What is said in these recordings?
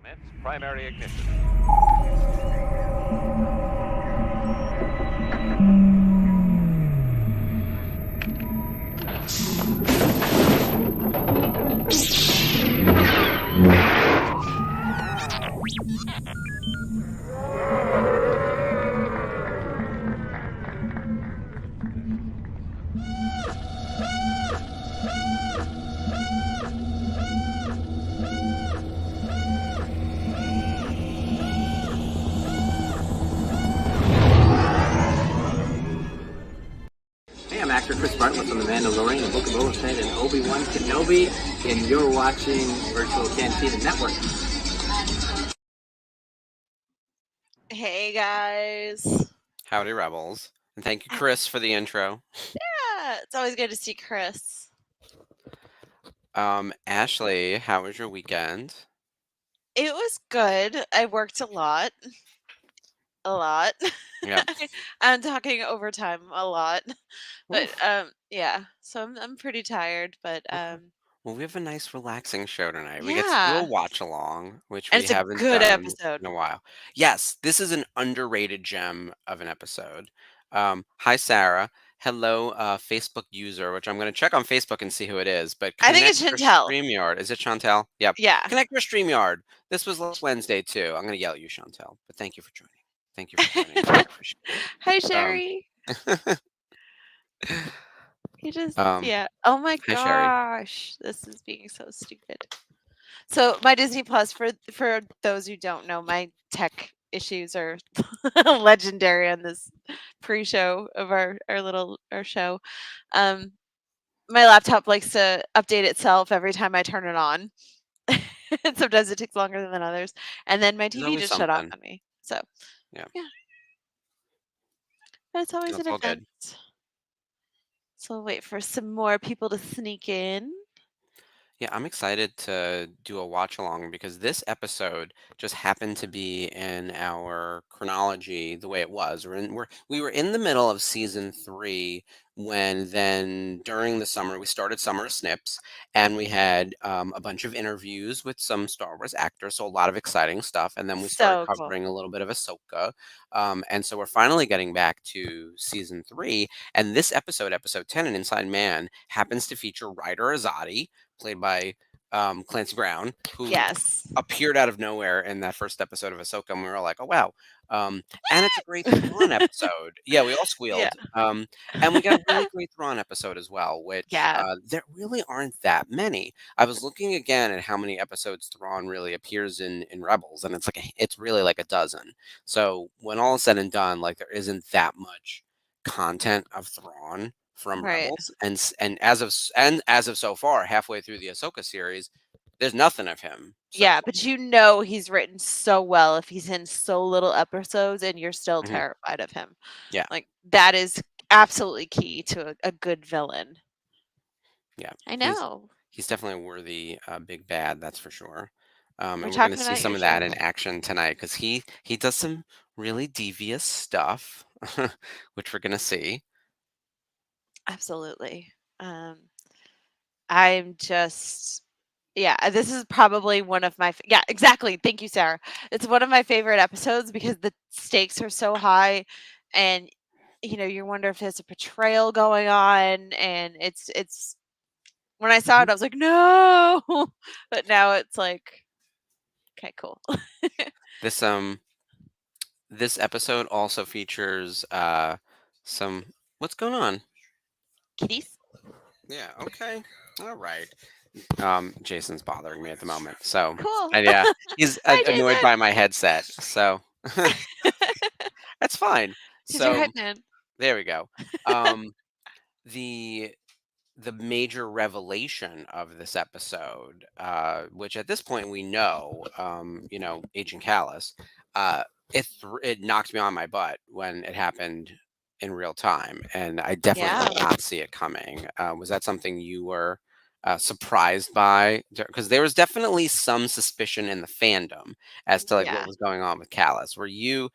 Commence primary ignition. Hey, I'm actor Chris Bartlett from The Mandalorian, The Book of Boba Fett, and Obi-Wan Kenobi, and you're watching Virtual Cantina Network. Hey guys. Howdy, Rebels. And thank you, Chris, for the intro. Yeah, it's always good to see Chris. Ashley, how was your weekend? It was good. I worked a lot. Yeah. I'm talking overtime a lot. But Oof. yeah. So I'm pretty tired, but Okay. Well, we have a nice, relaxing show tonight. We get to do a yeah. watch along, which And we it's a haven't good done episode. in a while. Yes, this is an underrated gem of an episode. Hi, Sarah. Hello, Facebook user, which I'm going to check on Facebook and see who it is. But I think connect it's your Chantel. StreamYard. Is it Chantel? Yep. Yeah. Connect your StreamYard. This was last Wednesday, too. I'm going to yell at you, Chantel. But thank you for joining. Thank you for joining. I appreciate Hi it. Sherry. You just Um, yeah. Oh my Hi, Sherry. gosh. This is being so stupid. So my Disney Plus, for those who don't know, my tech issues are legendary on this pre-show of our show. Um, my laptop likes to update itself every time I turn it on. And sometimes it takes longer than others. And then my There's TV always just shut off something. on me. So Yeah, yeah, but it's always that's an all event. good. So we'll wait for some more people to sneak in. Yeah, I'm excited to do a watch along because this episode just happened to be in our chronology the way it was. We were in the middle of season 3 when then during the summer we started Summer of Snips and we had a bunch of interviews with some Star Wars actors, so a lot of exciting stuff. And then we started So cool. covering a little bit of Ahsoka, and so we're finally getting back to season 3. And this episode, episode 10, An Inside Man, happens to feature Ryder Azadi, played by Clancy Brown, who Yes. appeared out of nowhere in that first episode of Ahsoka, and we were like, "Oh wow!" And it's a great Thrawn episode. Yeah, we all Yeah. squealed. And we got a really great Thrawn episode as well, which Yeah. there really aren't that many. I was looking again at how many episodes Thrawn really appears in Rebels, and it's really like a dozen. So when all is said and done, like there isn't that much content of Thrawn from Right. Rebels, and as of so far, halfway through the Ahsoka series, there's nothing of him so Yeah, far. but you know he's written so well if he's in so little episodes and you're still Mhm. terrified of him. Yeah, Like that is absolutely key to a good villain. yeah, I he's know. he's definitely a worthy big bad, that's for sure. We're And we're gonna talking see about some your of that show. in action tonight because he does some really devious stuff, which we're gonna see. Absolutely. I'm just yeah, this is probably one of my yeah, exactly. Thank you, Sarah. It's one of my favorite episodes because the stakes are so high and you wonder if there's a betrayal going on and it's when I saw Mhm. it I was like, "No." But now it's like, okay, cool. This this episode also features some what's going on? Kitties? Yeah, okay. All right. Jason's bothering me at the moment. So, Cool. and yeah, he's Hi, annoyed by Jason. my headset. So, that's fine. He's your So, hitman. there we go. Um, the the major revelation of this episode, which at this point we know, Agent Callus, it knocked me on my butt when it happened in real time, and I definitely Yeah. did not see it coming. Was that something you were surprised by? Because there was definitely some suspicion in the fandom as to like what Yeah. was going on with Callus. And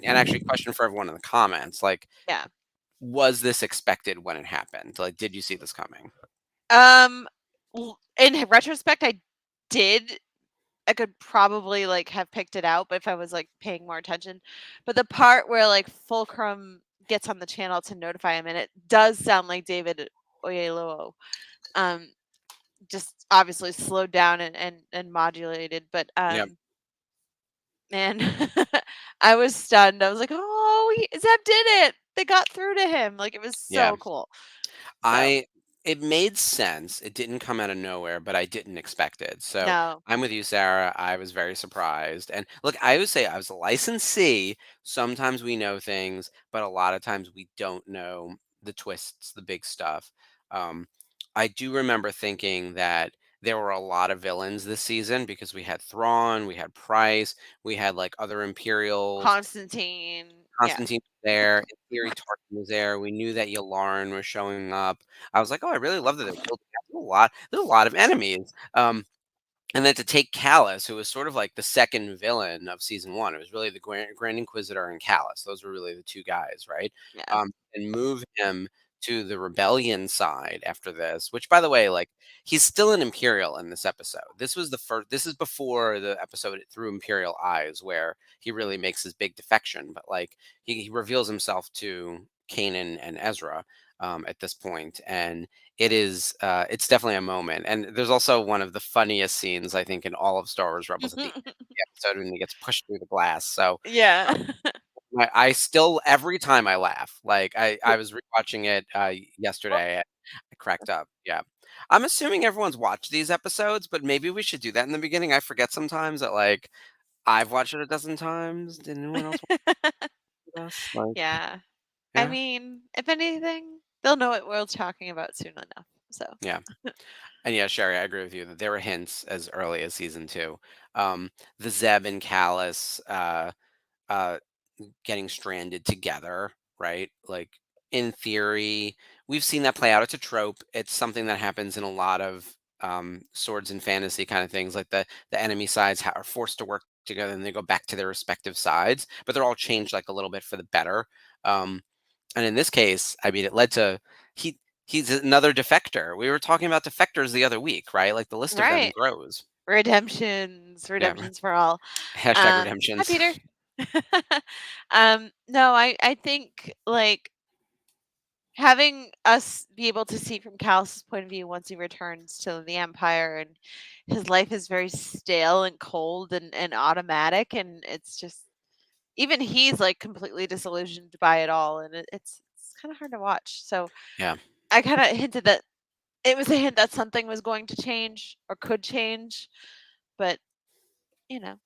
actually, question for everyone in the comments, like, Yeah. was this expected when it happened? Like, did you see this coming? Um in retrospect I did I could probably like have picked it out, but if I was like paying more attention. But the part where like Fulcrum gets on the channel to notify him, and it does sound like David Oyelowo. Um, just obviously slowed down and modulated, but Yep. man, I was stunned. I was like, "Oh, Zeb did it! They got through to him!" Like it was Yeah. so cool. So I it made sense. It didn't come out of nowhere, but I didn't expect it. So no, I'm with you, Sarah. I was very surprised. And look, I always say I was a licensee. Sometimes we know things, but a lot of times we don't know the twists, the big stuff. Um, I do remember thinking that there were a lot of villains this season because we had Thrawn, we had Price, we had like other Imperials. Constantine. Yeah. Constantine was there. In theory, Tarkin was there. We knew that Yularen was showing up. I was like, "Oh, I really love that they're building up. There's a lot of enemies." And then to take Callus, who was sort of like the second villain of season one, it was really the Grand Inquisitor and Callus. Those were really the two guys, right? Yeah. And move him to the rebellion side after this. Which, by the way, like he's still an Imperial in this episode. This was the first. This is before the episode through Imperial eyes, where he really makes his big defection. But like he reveals himself to Kanan and Ezra at this point, and it's definitely a moment. And there's also one of the funniest scenes I think in all of Star Wars Rebels at the end of the episode when he gets pushed through the glass. So Yeah. I still every time I laugh. Like I was rewatching it yesterday. I cracked up. Yeah. I'm assuming everyone's watched these episodes, but maybe we should do that in the beginning. I forget sometimes that like I've watched it a dozen times. Did anyone else watch this? Like, Yeah. I yeah, mean, if anything, they'll know what we're talking about soon enough. So yeah. And yeah, Sherry, I agree with you that there were hints as early as season two. The Zeb and Callus uh, getting stranded together, right? Like in theory, we've seen that play out. It's a trope. It's something that happens in a lot of swords and fantasy kind of things. Like the enemy sides are forced to work together and they go back to their respective sides, but they're all changed like a little bit for the better. Um, and in this case, I mean, it led to he he's another defector. We were talking about defectors the other week, right? Like the list of them right. grows. Redemptions, Yeah. redemptions for all. Hashtag Hi redemptions. Peter. No, I think like having us be able to see from Cal's point of view once he returns to the Empire, and his life is very stale and cold and automatic, and it's just even he's like completely disillusioned by it all, and it's kind of hard to watch. So Yeah. I kind of hinted that it was a hint that something was going to change or could change, but you know,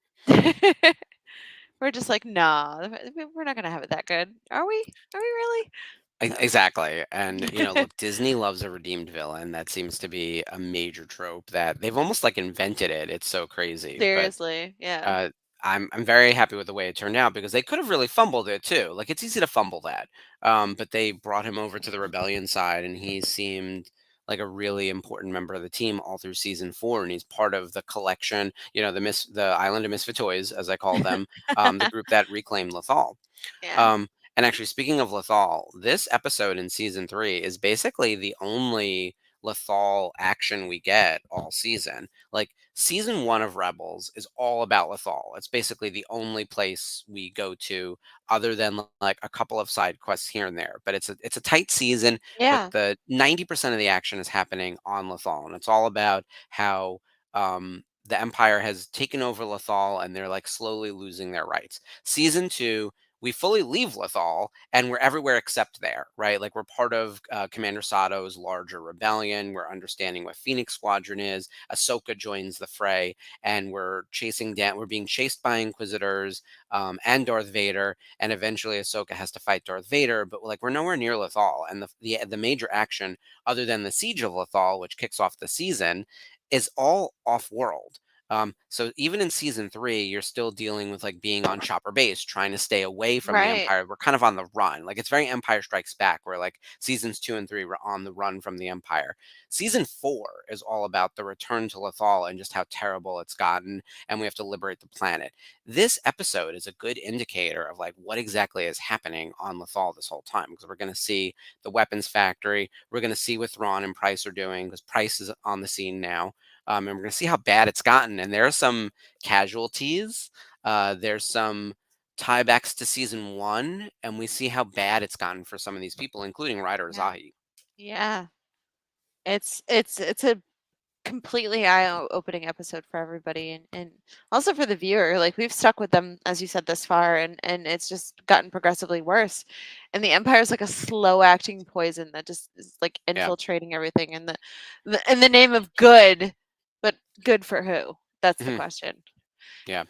we're just like, nah, we're not gonna have it that good, are we? Are we really? So Exactly. And, look, Disney loves a redeemed villain. That seems to be a major trope that they've almost like invented it. It's so crazy. But seriously, yeah, uh, I'm very happy with the way it turned out because they could have really fumbled it too. Like it's easy to fumble that. But they brought him over to the rebellion side and he seemed like a really important member of the team all through season four. And he's part of the collection, the Island of Misfit Toys, as I call them, the group that reclaimed Lothal. yeah, Um, and actually, speaking of Lethal, this episode in season three is basically the only Lethal action we get all season. Like season one of Rebels is all about Lethal. It's basically the only place we go to, other than like a couple of side quests here and there. But it's a tight season. But yeah, the 90% of the action is happening on Lethal, and it's all about how. The Empire has taken over Lethal and they're like slowly losing their rights. Season two, we fully leave Lethal and we're everywhere except there, right? Like we're part of Commander Sato's larger rebellion. We're understanding what Phoenix Squadron is. Ahsoka joins the fray, and we're chasing down. We're being chased by Inquisitors and Darth Vader, and eventually Ahsoka has to fight Darth Vader. But like we're nowhere near Lethal, and the major action, other than the siege of Lethal, which kicks off the season, is all off world. So even in season three, you're still dealing with like being on Chopper Base, trying to stay away from the right, Empire. We're kind of on the run. Like it's very Empire Strikes Back, where like seasons two and three were on the run from the Empire. Season four is all about the return to Lothal and just how terrible it's gotten, and we have to liberate the planet. This episode is a good indicator of like what exactly is happening on Lothal this whole time, because we're going to see the weapons factory. We're going to see what Thrawn and Price are doing, because Price is on the scene now. and we're gonna see how bad it's gotten. And there are some casualties. There's some tiebacks to season one, and we see how bad it's gotten for some of these people, including Ryder Yeah. Azahi. Yeah. It's a completely eye-opening episode for everybody, and also for the viewer. Like, we've stuck with them, as you said, this far, and it's just gotten progressively worse. And the Empire's like a slow-acting poison that just is like Yeah. infiltrating everything in the name of good, but good for who? That's the Mhm. question. Yeah.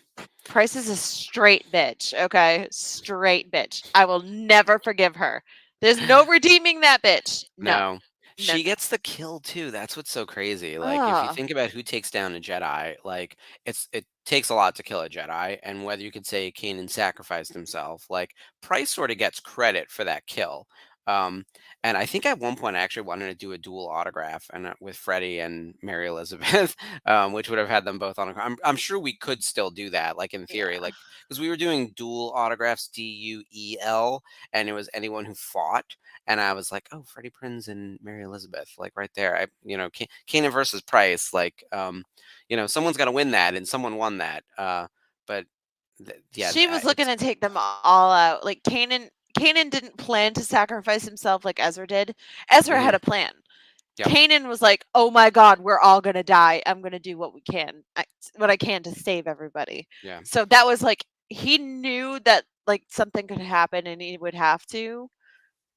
Price is a straight bitch, okay? Straight bitch. I will never forgive her. There's no redeeming that bitch. No. No. No, She no. gets the kill too. That's what's so crazy. Like if you Oh, think about who takes down a Jedi, like it takes a lot to kill a Jedi, and whether you could say Kanan sacrificed himself, like Price sort of gets credit for that kill. Um, and I think at one point I actually wanted to do a dual autograph and with Freddie and Mary Elizabeth, which would have had them both on. I'm sure we could still do that, like in theory, yeah. like because we were doing dual autographs, DUEL, and it was anyone who fought. And I was like, "Oh, Freddie Prinze and Mary Elizabeth, like right there." Kanan versus Price, like, someone's got to win that, and someone won that. But yeah, She was looking it's to take them all out. Like, Kanan didn't plan to sacrifice himself like Ezra did. Ezra mhm, had a plan. yep, Kanan was like, "Oh my god, we're all going to die. I'm going to do what I can to save everybody." yeah, So that was like, he knew that like something could happen and he would have to,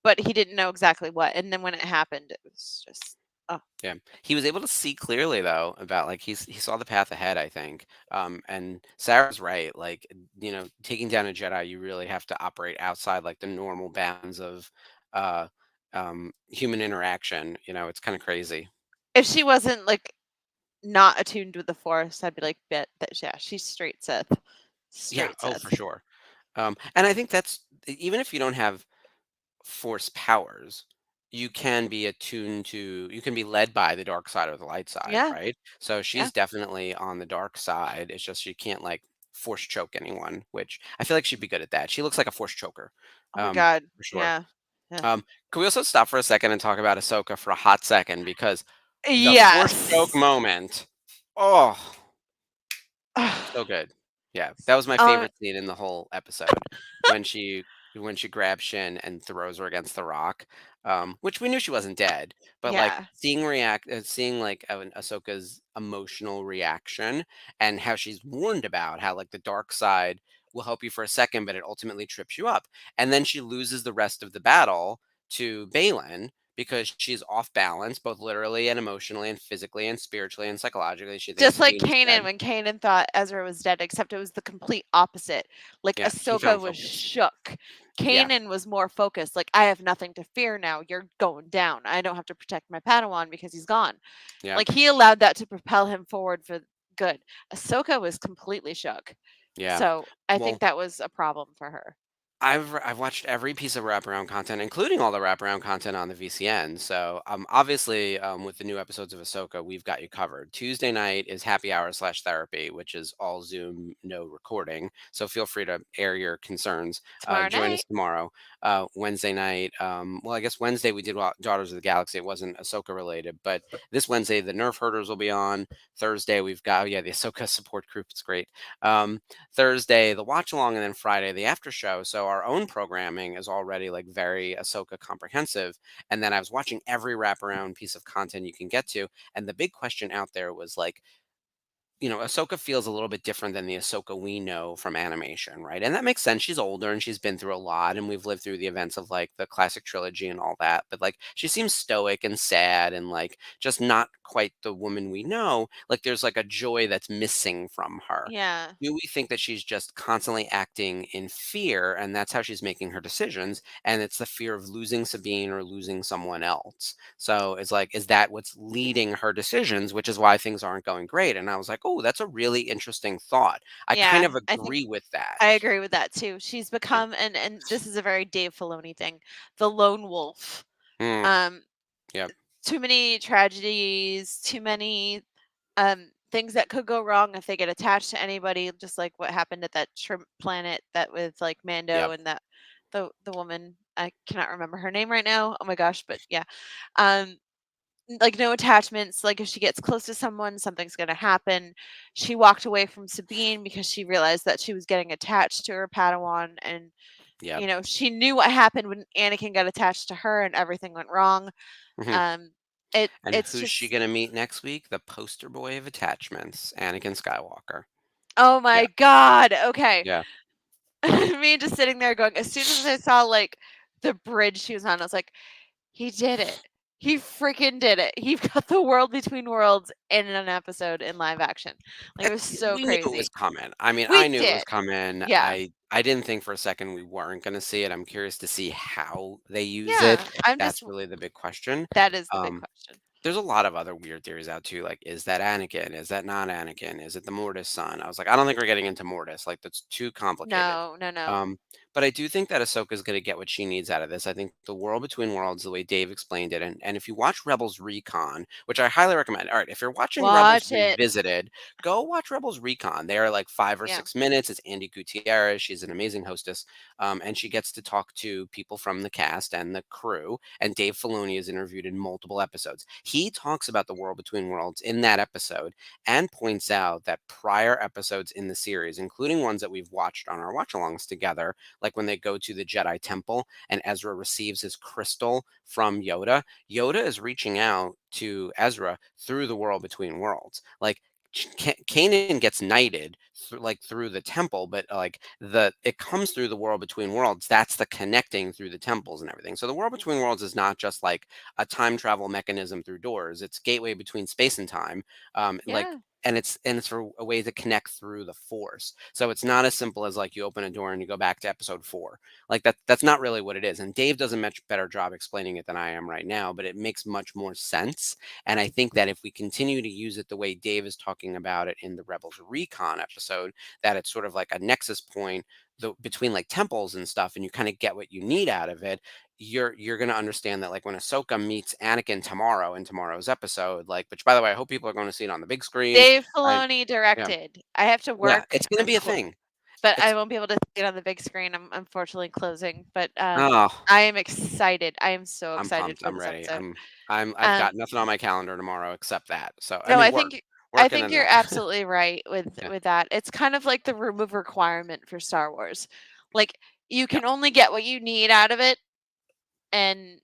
but he didn't know exactly what. And then when it happened, it was just, oh, yeah. He was able to see clearly though about like he saw the path ahead, I think. And Sarah's right. Like, taking down a Jedi, you really have to operate outside like the normal bounds of uh, human interaction. It's kind of crazy. if she wasn't like not attuned with the Force, I'd be like, bet that, yeah, she's straight Sith. Yeah. Straight Oh, for Sith. sure. And I think that's even if you don't have force powers, you can be led by the dark side or the light side, Yeah, right? So yeah. she's definitely on the dark side. It's just she can't like force choke anyone, which I feel like she'd be good at that. She looks like a force choker, Oh my god. for sure. Yeah. Yeah. Um, can we also stop for a second and talk about Ahsoka for a hot second because the force choke Yes. moment, oh, so um, good. Yeah, that was my favorite scene in the whole episode when she when she grabs Shin and throws her against the rock, which we knew she wasn't dead, but like yeah. seeing like Ahsoka's emotional reaction and how she's warned about how like the dark side will help you for a second, but it ultimately trips you up, and then she loses the rest of the battle to Balin because she's off balance, both literally and emotionally and physically and spiritually and psychologically. She thinks Just like Sabine is Kanan dead. when Kanan thought Ezra was dead, except it was the complete opposite. Like, Yeah, he Ahsoka found was focus. shook. Yeah, Kanan was more focused. Like, I have nothing to fear now. You're going down. I don't have to protect my Padawan because he's gone. yeah, Like, he allowed that to propel him forward for good. Ahsoka was completely shook. yeah. So I think Well, that was a problem for her. I've watched every piece of wraparound content, including all the wraparound content on the VCN. So, obviously, with the new episodes of Ahsoka, we've got you covered. Tuesday night is happy hour slash therapy, which is all Zoom, no recording. So feel free to air your concerns. Tomorrow Join us night. tomorrow. Wednesday night. Well, I guess Wednesday we did Daughters of the Galaxy. It wasn't Ahsoka related, but this Wednesday the Nerf Herders will be on. Thursday we've got the Ahsoka support group. It's great. Um, Thursday, the watch along, and then Friday, the after show. So our own programming is already like very Ahsoka comprehensive. And then I was watching every wraparound piece of content you can get to. And the big question out there was like, Ahsoka feels a little bit different than the Ahsoka we know from animation, right? And that makes sense. She's older and she's been through a lot, and we've lived through the events of like the classic trilogy and all that. But like, she seems stoic and sad and like just not quite the woman we know. Like, there's like a joy that's missing from her. Yeah. Do we think that she's just constantly acting in fear and that's how she's making her decisions? And it's the fear of losing Sabine or losing someone else. So it's like, is that what's leading her decisions, which is why things aren't going great? And I was like, oh, that's a really interesting thought. I kind Yeah. of I think agree with that. I agree with that too. She's Yeah. become, and this is a very Dave Filoni thing, the lone wolf. Mm, Um, yep. Too many tragedies, too many things that could go wrong if they get attached to anybody, just like what happened at that shrimp planet that with like Mando Yep. and that the woman, I cannot remember her name right now. Oh my gosh, but yeah. Um like no attachments. Like if she gets close to someone, something's gonna happen. She walked away from Sabine because she realized that she was getting attached to her Padawan, and Yep. she knew what happened when Anakin got attached to her and everything went wrong. Hmm. Um, And it's who's she just, gonna meet next week? The poster boy of attachments, Anakin Skywalker. oh Yeah. my god. Okay. Yeah. Me just sitting there going, as soon as I saw like the bridge she was on, I was like, he did it. He freaking did it. He got the world between worlds in an episode in live action. Like it was so We knew it was crazy. coming. I mean, We I knew it was did. coming. Yeah. I didn't think for a second we weren't gonna see it. I'm curious to see how they use it. Yeah. I'm That's just really the big question. that is the big Um, question. there's a lot of other weird theories out too, like, is that Anakin? Is that not Anakin? Is it the Mortis son? I was like, I don't think we're getting into Mortis. Like, that's too complicated. No, no, no. Um, but I do think that Ahsoka's going to get what she needs out of this. I think the world between worlds, the way Dave explained it, and if you watch Rebels Recon, which I highly recommend. All right, if you're watching Rebels Watch it. Revisited, go watch Rebels Recon. They are like 5 or 6 minutes. It's Andy Gutierrez. She's an amazing hostess, and she gets to talk to people from the cast and the crew. And Dave Filoni is interviewed in multiple episodes. He talks about the world between worlds in that episode and points out that prior episodes in the series, including ones that we've watched on our watch alongs together, like when they go to the Jedi Temple and Ezra receives his crystal from Yoda, Yoda is reaching out to Ezra through the world between worlds. Like Kanan gets knighted through the temple, but like the it comes through the world between worlds. That's the connecting through the temples and everything. So the world between worlds is not just like a time travel mechanism through doors. It's gateway between space and time. Like Yeah. and it's for a way to connect through the force. So it's not as simple as like you open a door and you go back to episode 4. Like that's not really what it is. And Dave does a much better job explaining it than I am right now, but it makes much more sense. And I think that if we continue to use it the way Dave is talking about it in the Rebels Recon episode, that it's sort of like a nexus point between like temples and stuff, and you kind of get what you need out of it. You're gonna understand that like when Ahsoka meets Anakin tomorrow in tomorrow's episode, like which by the way, I hope people are going to see it on the big screen. Dave I Filoni Yeah, directed. I have to yeah, work. it's gonna be a thing. But I It's won't be able to see it on the big screen. I'm unfortunately closing, but oh, I am excited. I am so I'm excited pumped. for I'm this ready. episode. I've Um, got nothing on my calendar tomorrow except that. So I no, mean I work, think I work, and think then you're that. absolutely right with Yeah, that. It's kind of like the room of requirement for Star Wars. Like you yeah, can only get what you need out of it, and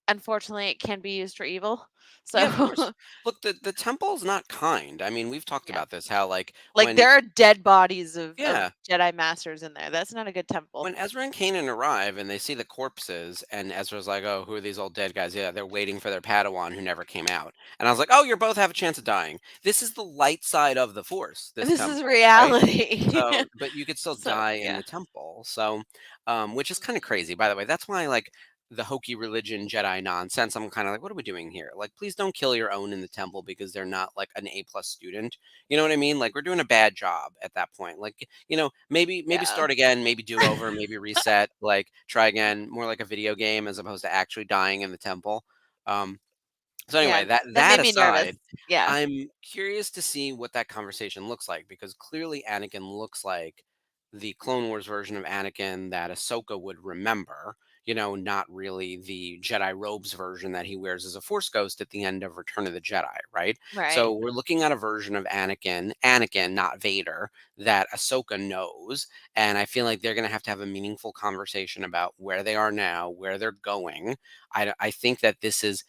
unfortunately, it can be used for evil. So yeah. Of course. Look, the temple's not kind. I mean, we've talked yeah, about this. How like like when there are dead bodies of yeah, Jedi masters in there. That's not a good temple. when Ezra and Kanan arrive and they see the corpses, and Ezra's like, "Oh, who are these old dead guys?" Yeah, they're waiting for their Padawan who never came out. And I was like, "Oh, you both have a chance of dying. This is the light side of the Force. This This is temple, right?" reality. So, but you could still So die in yeah. the temple. So, which is kind of crazy, by the way. That's why, like, the hokey religion Jedi nonsense. I'm kind of like, what are we doing here? Like, please don't kill your own in the temple because they're not like an A+ student. You know what I mean? Like, we're doing a bad job at that point. Like, maybe Yeah. start again, maybe do over, maybe reset. Like, try again, more like a video game as opposed to actually dying in the temple. Um, so Yeah, anyway, that that that made me nervous. aside, Yeah. I'm curious to see what that conversation looks like because clearly Anakin looks like the Clone Wars version of Anakin that Ahsoka would remember. Not really the Jedi robes version that he wears as a Force ghost at the end of Return of the Jedi, right? Right. So we're looking at a version of Anakin, not Vader, that Ahsoka knows, and I feel like they're going to have a meaningful conversation about where they are now, where they're going. I think that this is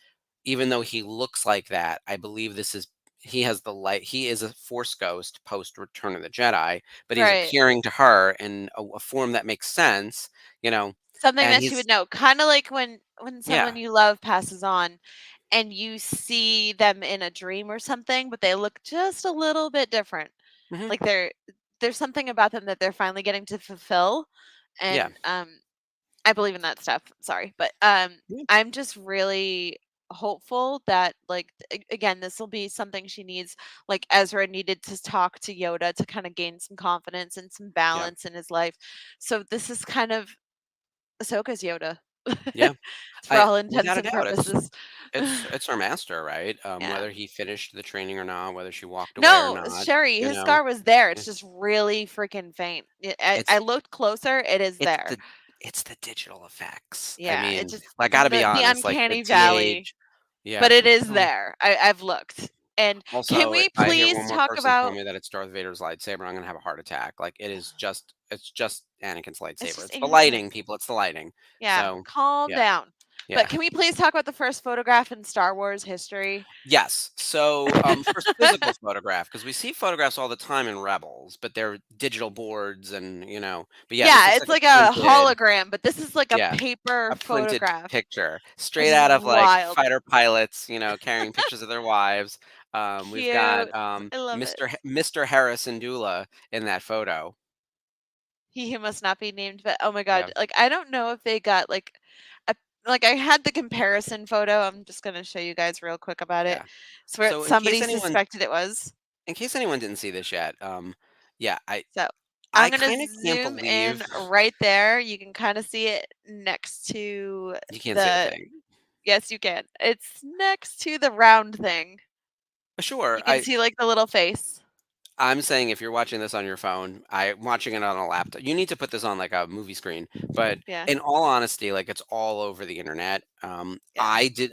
even though he looks like that, I believe this is he has the light. He is a Force ghost post Return of the Jedi, but he's Right. appearing to her in a form that makes sense, you know. Something And that she would he's know. Kinda like when someone yeah, you love passes on and you see them in a dream or something, but they look just a little bit different. hmm Like there's something about them that they're finally getting to fulfill, yeah, and I believe in that stuff. Sorry, but yeah, I'm just really hopeful that like again this will be something she needs, like Ezra needed to talk to Yoda to kind of gain some confidence and some yeah, balance in his life. So this is kind of Ahsoka's Yoda yeah. for I all intents without a and doubt, it's purposes. it's it's her master, right? Yeah. Whether he finished the training or not, whether she walked away or No, not, Sherry, you his know. scar was there. Yeah. It's just really freaking faint. I It's looked closer. It is it's there. the it's the digital effects. I Yeah, it mean, just I got to be the honest, like the uncanny valley. DH. Yeah. but it is So there. I've looked. And can also, we if I hear please one more talk person tell about? me that it's Darth Vader's lightsaber, I'm gonna have a heart attack. Like it's just Anakin's It's lightsaber. just It's the lighting, Anakin's. people. It's the lighting. Yeah, So calm yeah, down. yeah. But can we please talk about the first photograph in Star Wars history? Yes. So, first physical photograph, because we see photographs all the time in Rebels, but they're digital boards and, but yeah, this Yeah, looks it's like a like a printed, hologram, but this is like a yeah, paper a printed photograph. picture straight It's out of like wild. fighter pilots, carrying pictures of their wives. We've got Cute. I love it. Mr. Harrison Dula in that photo. He who must not be named, but oh my Yeah. god, like I don't know if they got a like I had the comparison photo. I'm just gonna show you guys real quick about it. Yeah. It's where So somebody suspected it was. in case anyone didn't see this yet, yeah, So I I'm gonna kind of can't zoom believe in right there. You can kind of see it next to you can't see a the. thing. Yes, you can. It's next to the round thing. Sure, You can see like the little face. I'm saying if you're watching this on your phone, I'm watching it on a laptop. You need to put this on like a movie screen. But Yeah, in all honesty, like it's all over the internet. yeah,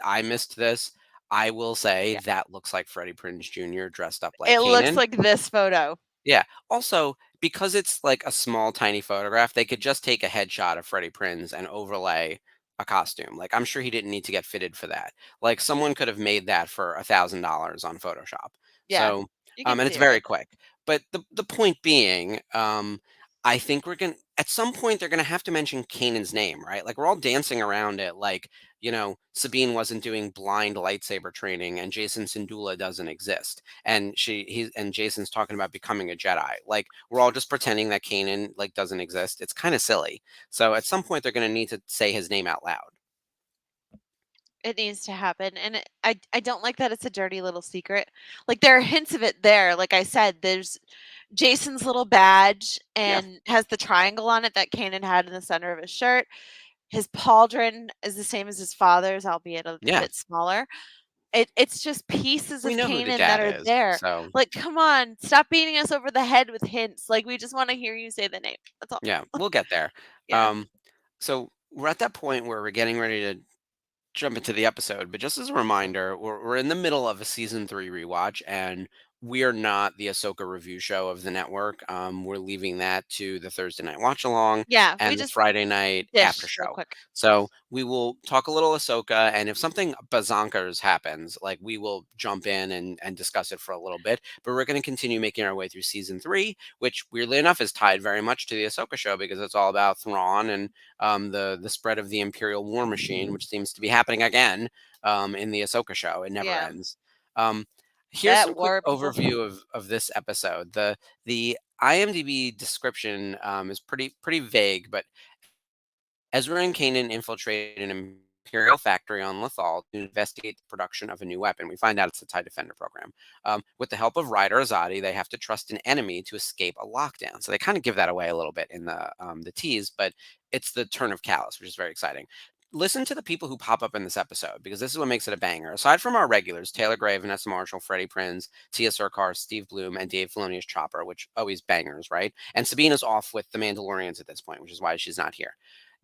I missed this. I will say yeah. that looks like Freddie Prinze Jr. dressed up like It looks Kanan. like this photo. Yeah. Also, because it's like a small, tiny photograph, they could just take a headshot of Freddie Prinze and overlay a costume. Like I'm sure he didn't need to get fitted for that. Like someone could have made that for $1,000 on Photoshop. Yeah, So, you can and it's see very it. quick. But the point being, I think we're gonna at some point they're gonna have to mention Kanan's name, right? Like we're all dancing around it, like Sabine wasn't doing blind lightsaber training, and Jason Sindula doesn't exist and Jason's talking about becoming a Jedi. Like we're all just pretending that Kanan like doesn't exist. It's kind of silly. So at some point they're going to need to say his name out loud. It needs to happen, and I don't like that it's a dirty little secret. Like there are hints of it there. Like I said, there's Jason's little badge Yeah. and has the triangle on it that Kanan had in the center of his shirt. His pauldron is the same as his father's, albeit a Yeah. bit smaller. It's just pieces We of know who the Kanan that dad are is. there. So Like, come on, stop beating us over the head with hints. Like, we just want to hear you say the name. That's all. yeah, we'll get there. Yeah. Um, so we're at that point where we're getting ready to jump into the episode, but just as a reminder, we're in the middle of a season 3 rewatch, and we are not the Ahsoka review show of the network. We're leaving that to the Thursday night watch along Yeah, we and the just Friday night after dish real show. quick. So we will talk a little Ahsoka, and if something bazonkers happens, like we will jump in and discuss it for a little bit. But we're going to continue making our way through season 3, which weirdly enough is tied very much to the Ahsoka show because it's all about Thrawn and the spread of the Imperial war machine, which seems to be happening again in the Ahsoka show. It never Yeah. ends. Um, Here's That some quick war people. overview of this episode. The IMDb description is pretty vague, but Ezra and Kanan infiltrate an Imperial factory on Lothal to investigate the production of a new weapon. We find out it's the TIE Defender program. With the help of Ryder Azadi, they have to trust an enemy to escape a lockdown. So they kind of give that away a little bit in the tease, but it's the turn of Callus, which is very exciting. Listen to the people who pop up in this episode because this is what makes it a banger. Aside from our regulars, Taylor Gray, Vanessa Marshall, Freddie Prinze, Tia Sarkar, Steve Bloom, and Dave Filoni as Chopper, which always bangers, right? And Sabine is off with the Mandalorians at this point, which is why she's not here.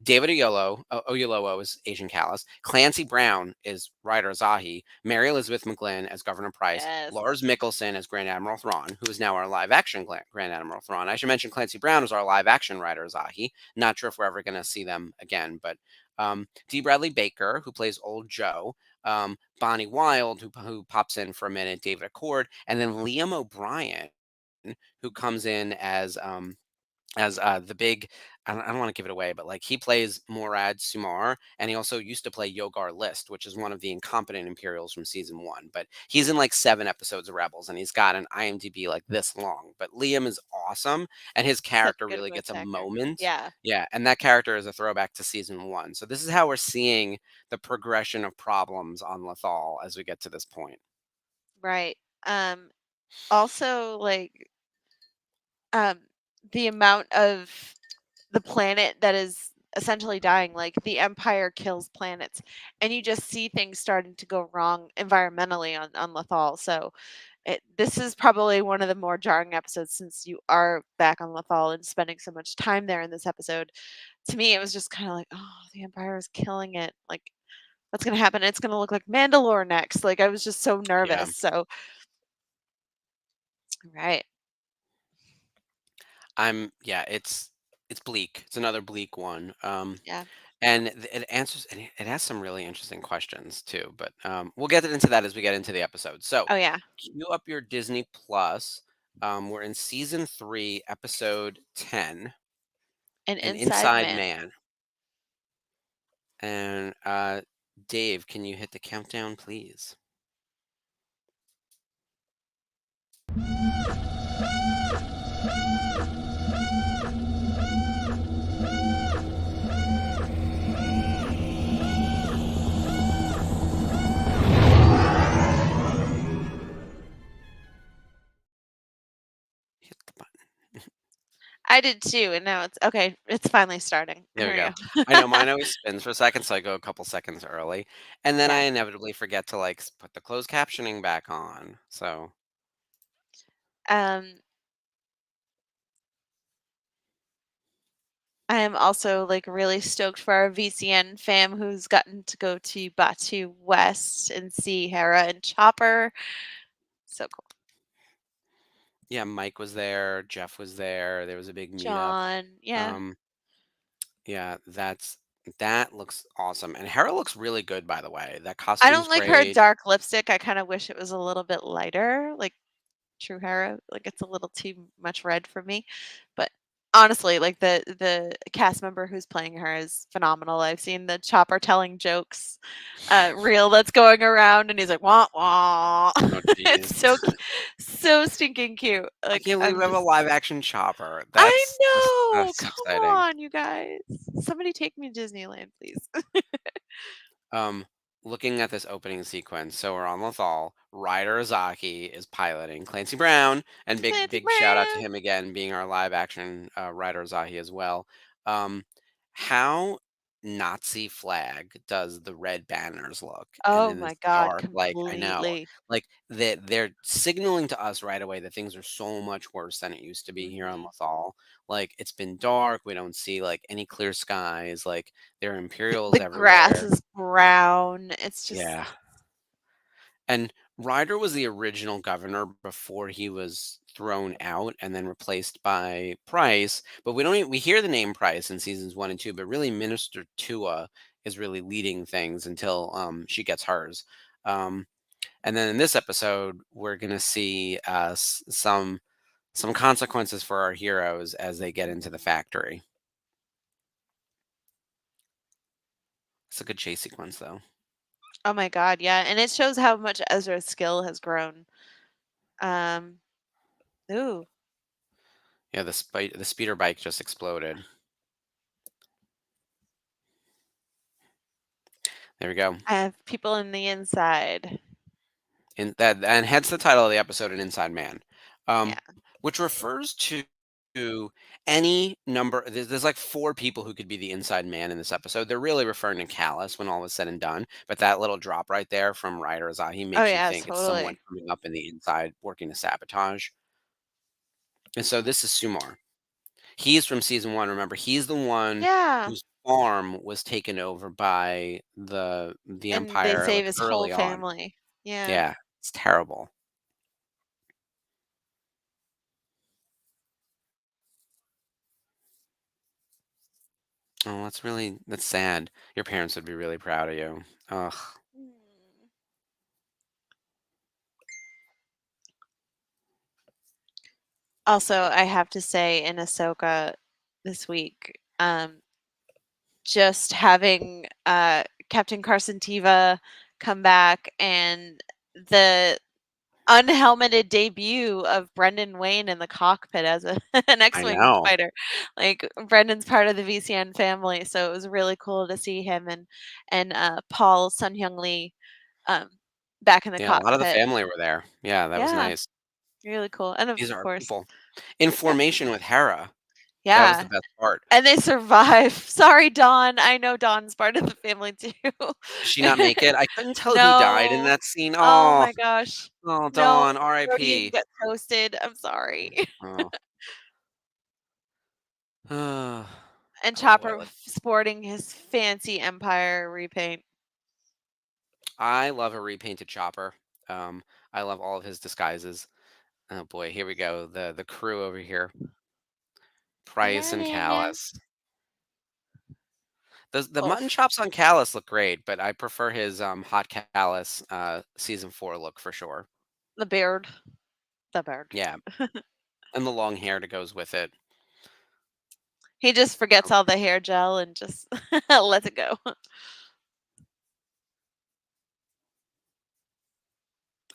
David Oyelowo is Agent Callus. Clancy Brown is Ryder Zahi. Mary Elizabeth McGlynn as Governor Price. Yes. Lars Mikkelsen as Grand Admiral Thrawn, who is now our live action Grand Admiral Thrawn. I should mention Clancy Brown is our live action Ryder Zahi. Not sure if we're ever going to see them again, but D. Bradley Baker, who plays Old Joe. Bonnie Wild, who pops in for a minute. David Accord, and then Liam O'Brien, who comes in as the big I don't want to give it away, but like he plays Morad Sumar, and he also used to play Yogar List, which is one of the incompetent Imperials from season 1. But he's in like 7 episodes of Rebels, and he's got an IMDb like this long. But Liam is awesome, and his Such character a good really voice gets a actor. moment. Yeah. Yeah, and that character is a throwback to season 1. So this is how we're seeing the progression of problems on Lothal as we get to this point. Right. Um Also like um the amount of the planet that is essentially dying, like the empire kills planets and you just see things starting to go wrong environmentally on Lothal. So this is probably one of the more jarring episodes since you are back on Lothal and spending so much time there in this episode. To me, it was just kind of like, oh, the empire is killing it. Like, what's gonna happen? It's gonna look like Mandalore next. Like I was just so Yeah. nervous. So right. Yeah, it's bleak. It's another bleak one. Yeah. And it answers and it has some really interesting questions too, but we'll get into that as we get into the episode. So, Oh yeah. cue up your Disney Plus. We're in season 3, episode 10, An An inside Inside man. Man. And Dave, can you hit the countdown, please? Hit the button. I did too, and now it's okay. It's finally starting. There we Here go. we I know go. mine always spins for a second, so I go a couple seconds early, and then I Yeah. inevitably forget to like put the closed captioning back on. So Um, I am also like really stoked for our VCN fam who's gotten to go to Batu West and see Hera and Chopper. So cool. yeah, Mike was there, Jeff was there. There was a big meetup. John, yeah. Um, yeah, that looks awesome, and Hera looks really good, by the way. That I costume's don't like her great. dark lipstick. I kind of wish it was a little bit lighter, like True Hera. Like it's a little too much red for me. But honestly, like the cast member who's playing her is phenomenal. I've seen the Chopper telling jokes reel that's going around, and he's like wah wah. Oh, It's jeez. so stinking cute. I Like can't believe I'm we have a just live action Chopper. I That's just know. that's Come exciting. on, you guys. Somebody take me to Disneyland, please. Um, Looking at this opening sequence, so we're on Lothal. Ryder Azaki is piloting Clancy Brown, and Clancy big shout out to Brown. him again, being our live action Ryder Azaki as well. Um, how Nazi flag does the red banners look? And Oh in my this god, dark, like I know, completely. like they're signaling to us right away that things are so much worse than it used to be here on Mhm. Lothal. Like it's been dark. We don't see like any clear skies. Like there are Imperials The grass everywhere. is brown. It's just Yeah. And Ryder was the original governor before he was thrown out and then replaced by Price. But we hear the name Price in seasons 1 and 2, but really Minister Tua is really leading things until she gets hers. Um, and then in this episode, we're gonna see some consequences for our heroes as they get into the factory. It's a good chase sequence, though. oh my god, yeah, and it shows how much Ezra's skill has grown. Um, ooh, Yeah, the speeder bike just exploded. There we go. I have people in the inside. And hence the title of the episode, "An Inside Man," Yeah. um, which refers to any number. There's like 4 people who could be the inside man in this episode. They're really referring to Callus when all is said and done. But that little drop right there from Ryder Azahi Oh makes you yeah, think it's someone totally. coming up in the inside working to sabotage. And so this is Sumar. He's from season 1. Remember, he's the one Yeah, whose farm was taken over by the and they Empire save like his whole early on. family. Yeah. Yeah, it's terrible. Oh, that's sad. Your parents would be really proud of you. Ugh. Mm. Also, I have to say in Ahsoka this week, just having Captain Carson Teva come back and the unhelmeted debut of Brendan Wayne in the cockpit as an I X-wing know. fighter. Like Brendan's part of the VCN family, so it was really cool to see him and Paul Sun Hyung Lee um, back in the Yeah, a lot of the cockpit. family were there. Yeah, that was Yeah, nice. really cool. And of These are our course, people. In yeah, formation with Hera. That was the yeah. best part. And they survive. Sorry, Dawn. I know Dawn's part of the family too. Did she not make it? I couldn't tell who died in No. that scene. Oh Oh, my gosh. oh, No, Dawn, Rodian R.I.P. got toasted. I'm sorry. Oh. And Poor boy. Chopper sporting his fancy Empire repaint. I love a repainted chopper. I love all of his disguises. Oh boy, here we go. The crew over here. Good Price and morning. Callus. The Oh, mutton chops on Callus look great, but I prefer his hot Callus season 4 look for sure. the beard. The beard. Yeah, and the long hair that goes with it. He just forgets all the hair gel and just lets it go.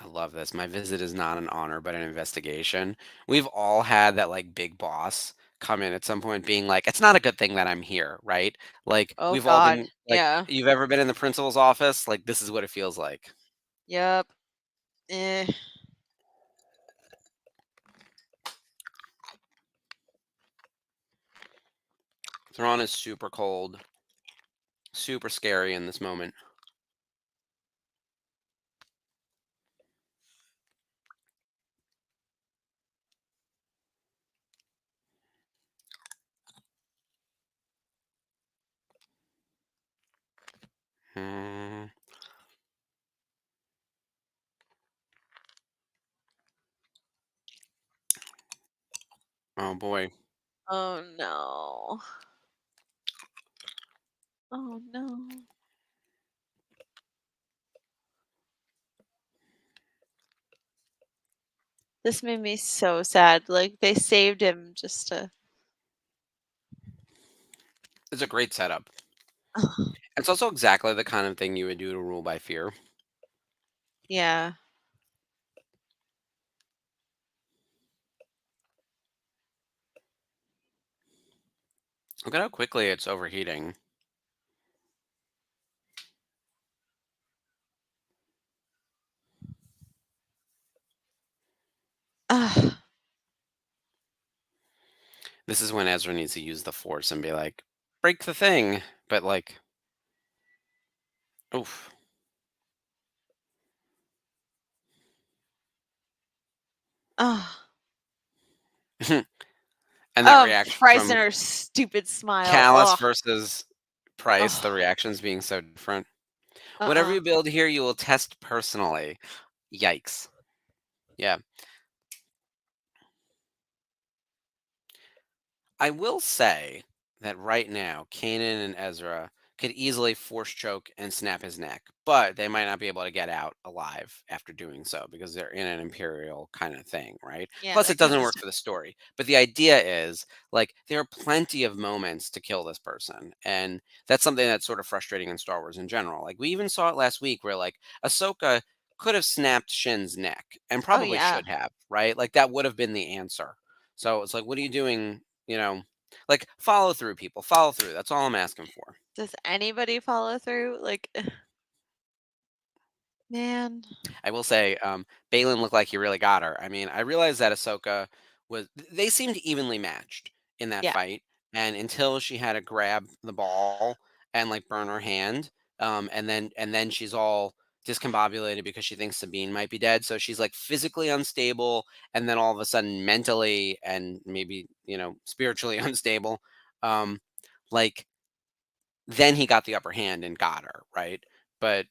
I love this. My visit is not an honor, but an investigation. We've all had that like big boss come in at some point being like, it's not a good thing that I'm here, right? Like Oh we've all God. been like, Yeah. you've ever been in the principal's office? Like this is what it feels like. Yep. Eh. Thrawn is super cold, super scary in this moment. Hmm. Oh boy. Oh no. Oh no. This made me so sad. Like they saved him just to. It's a great setup. It's also exactly the kind of thing you would do to rule by fear. Yeah. Look at how quickly it's overheating. Ugh. This is when Ezra needs to use the force and be like, break the thing. But like, oof. Ugh. And that Oh, reaction Price from and her stupid smile. Callus Oh. versus Price, the Oh. reactions being so different. Whatever Uh-uh. you build here, you will test personally. Yikes. Yeah. I will say that right now, Kanan and Ezra could easily force choke and snap his neck, but they might not be able to get out alive after doing so because they're in an imperial kind of thing, right? Yeah, Plus, they're it kind doesn't of work for the story. But the idea is like there are plenty of moments to kill this person, and that's something that's sort of frustrating in Star Wars in general. Like we even saw it last week, where like Ahsoka could have snapped Shin's neck and Oh probably yeah. should have, right? Like that would have been the answer. So it's like, what are you doing? You know, like, follow through, people. Follow through. That's all I'm asking for. Does anybody follow through? Like, man. I will say, Balin looked like he really got her. I mean, I realized that Ahsoka was. They seemed evenly matched in that Yeah. fight, and until she had to grab the ball and like burn her hand, and then she's all discombobulated because she thinks Sabine might be dead. So she's like physically unstable, and then all of a sudden mentally and maybe spiritually unstable. Um, like then he got the upper hand and got her, right? But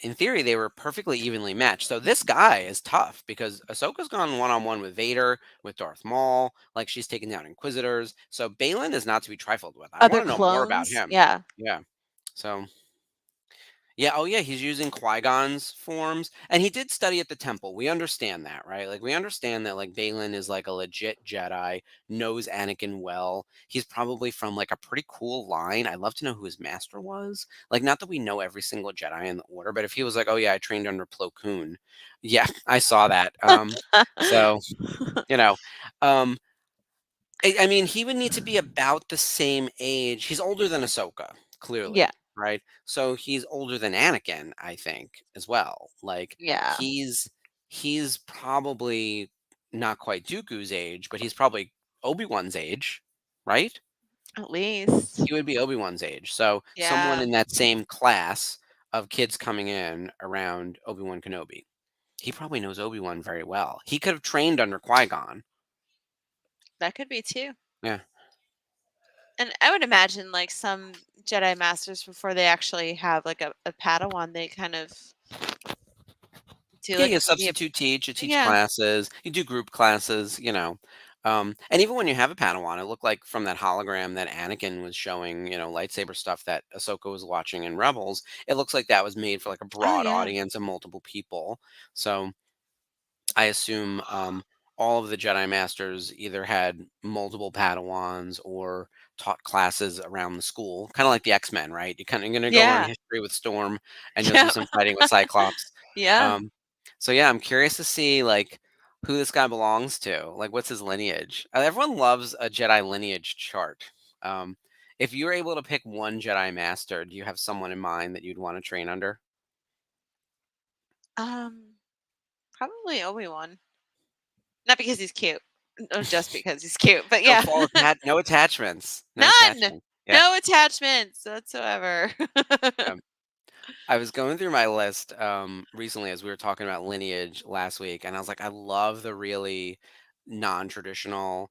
in theory, they were perfectly evenly matched. So this guy is tough because Ahsoka's gone one on one with Vader, with Darth Maul, like she's taken down Inquisitors. So Balin is not to be trifled with. I Other want to know more about clones? him. Yeah. Yeah. So yeah, oh yeah, he's using Qui-Gon's forms, and he did study at the temple. We understand that, right? Like we understand that like Balin is like a legit Jedi, knows Anakin well. He's probably from like a pretty cool line. I'd love to know who his master was. Like not that we know every single Jedi in the order, but if he was like, "Oh yeah, I trained under Plo Koon." Yeah, I saw that. So, you know, um I mean, he would need to be about the same age. He's older than Ahsoka, Yeah. clearly, right? So he's older than Anakin, I think, as well. Like Yeah. he's probably not quite Dooku's age, but he's probably Obi-Wan's age, right? At least. He would be Obi-Wan's age. So someone Yeah. in that same class of kids coming in around Obi-Wan Kenobi. He probably knows Obi-Wan very well. He could have trained under Qui-Gon. That could be too. Yeah. And I would imagine like some Jedi Masters before they actually have like a Padawan, they kind of do Yeah, like you a maybe a substitute teach, you teach yeah. classes, you do group classes, you know. And even when you have a Padawan, it looked like from that hologram that Anakin was showing, you know, lightsaber stuff that Ahsoka was watching in Rebels, it looks like that was made for like a Oh broad yeah. audience of multiple people. So I assume all of the Jedi Masters either had multiple Padawans or taught classes around the school, kind of like the X-Men, right? You kind of going to go learn Yeah. history with Storm, and you'll do Yep. some fighting with Cyclops. Yeah. Um, so yeah, I'm curious to see like who this guy belongs to. Like, what's his lineage? Everyone loves a Jedi lineage chart. Um, if you were able to pick one Jedi Master, do you have someone in mind that you'd want to train under? Um, Probably Obi-Wan. Not because he's cute. No, just because he's cute, but No yeah. no attachments, no None. attachments. Yeah. No attachments whatsoever. Um, I was going through my list recently as we were talking about lineage last week, and I was like, I love the really non-traditional.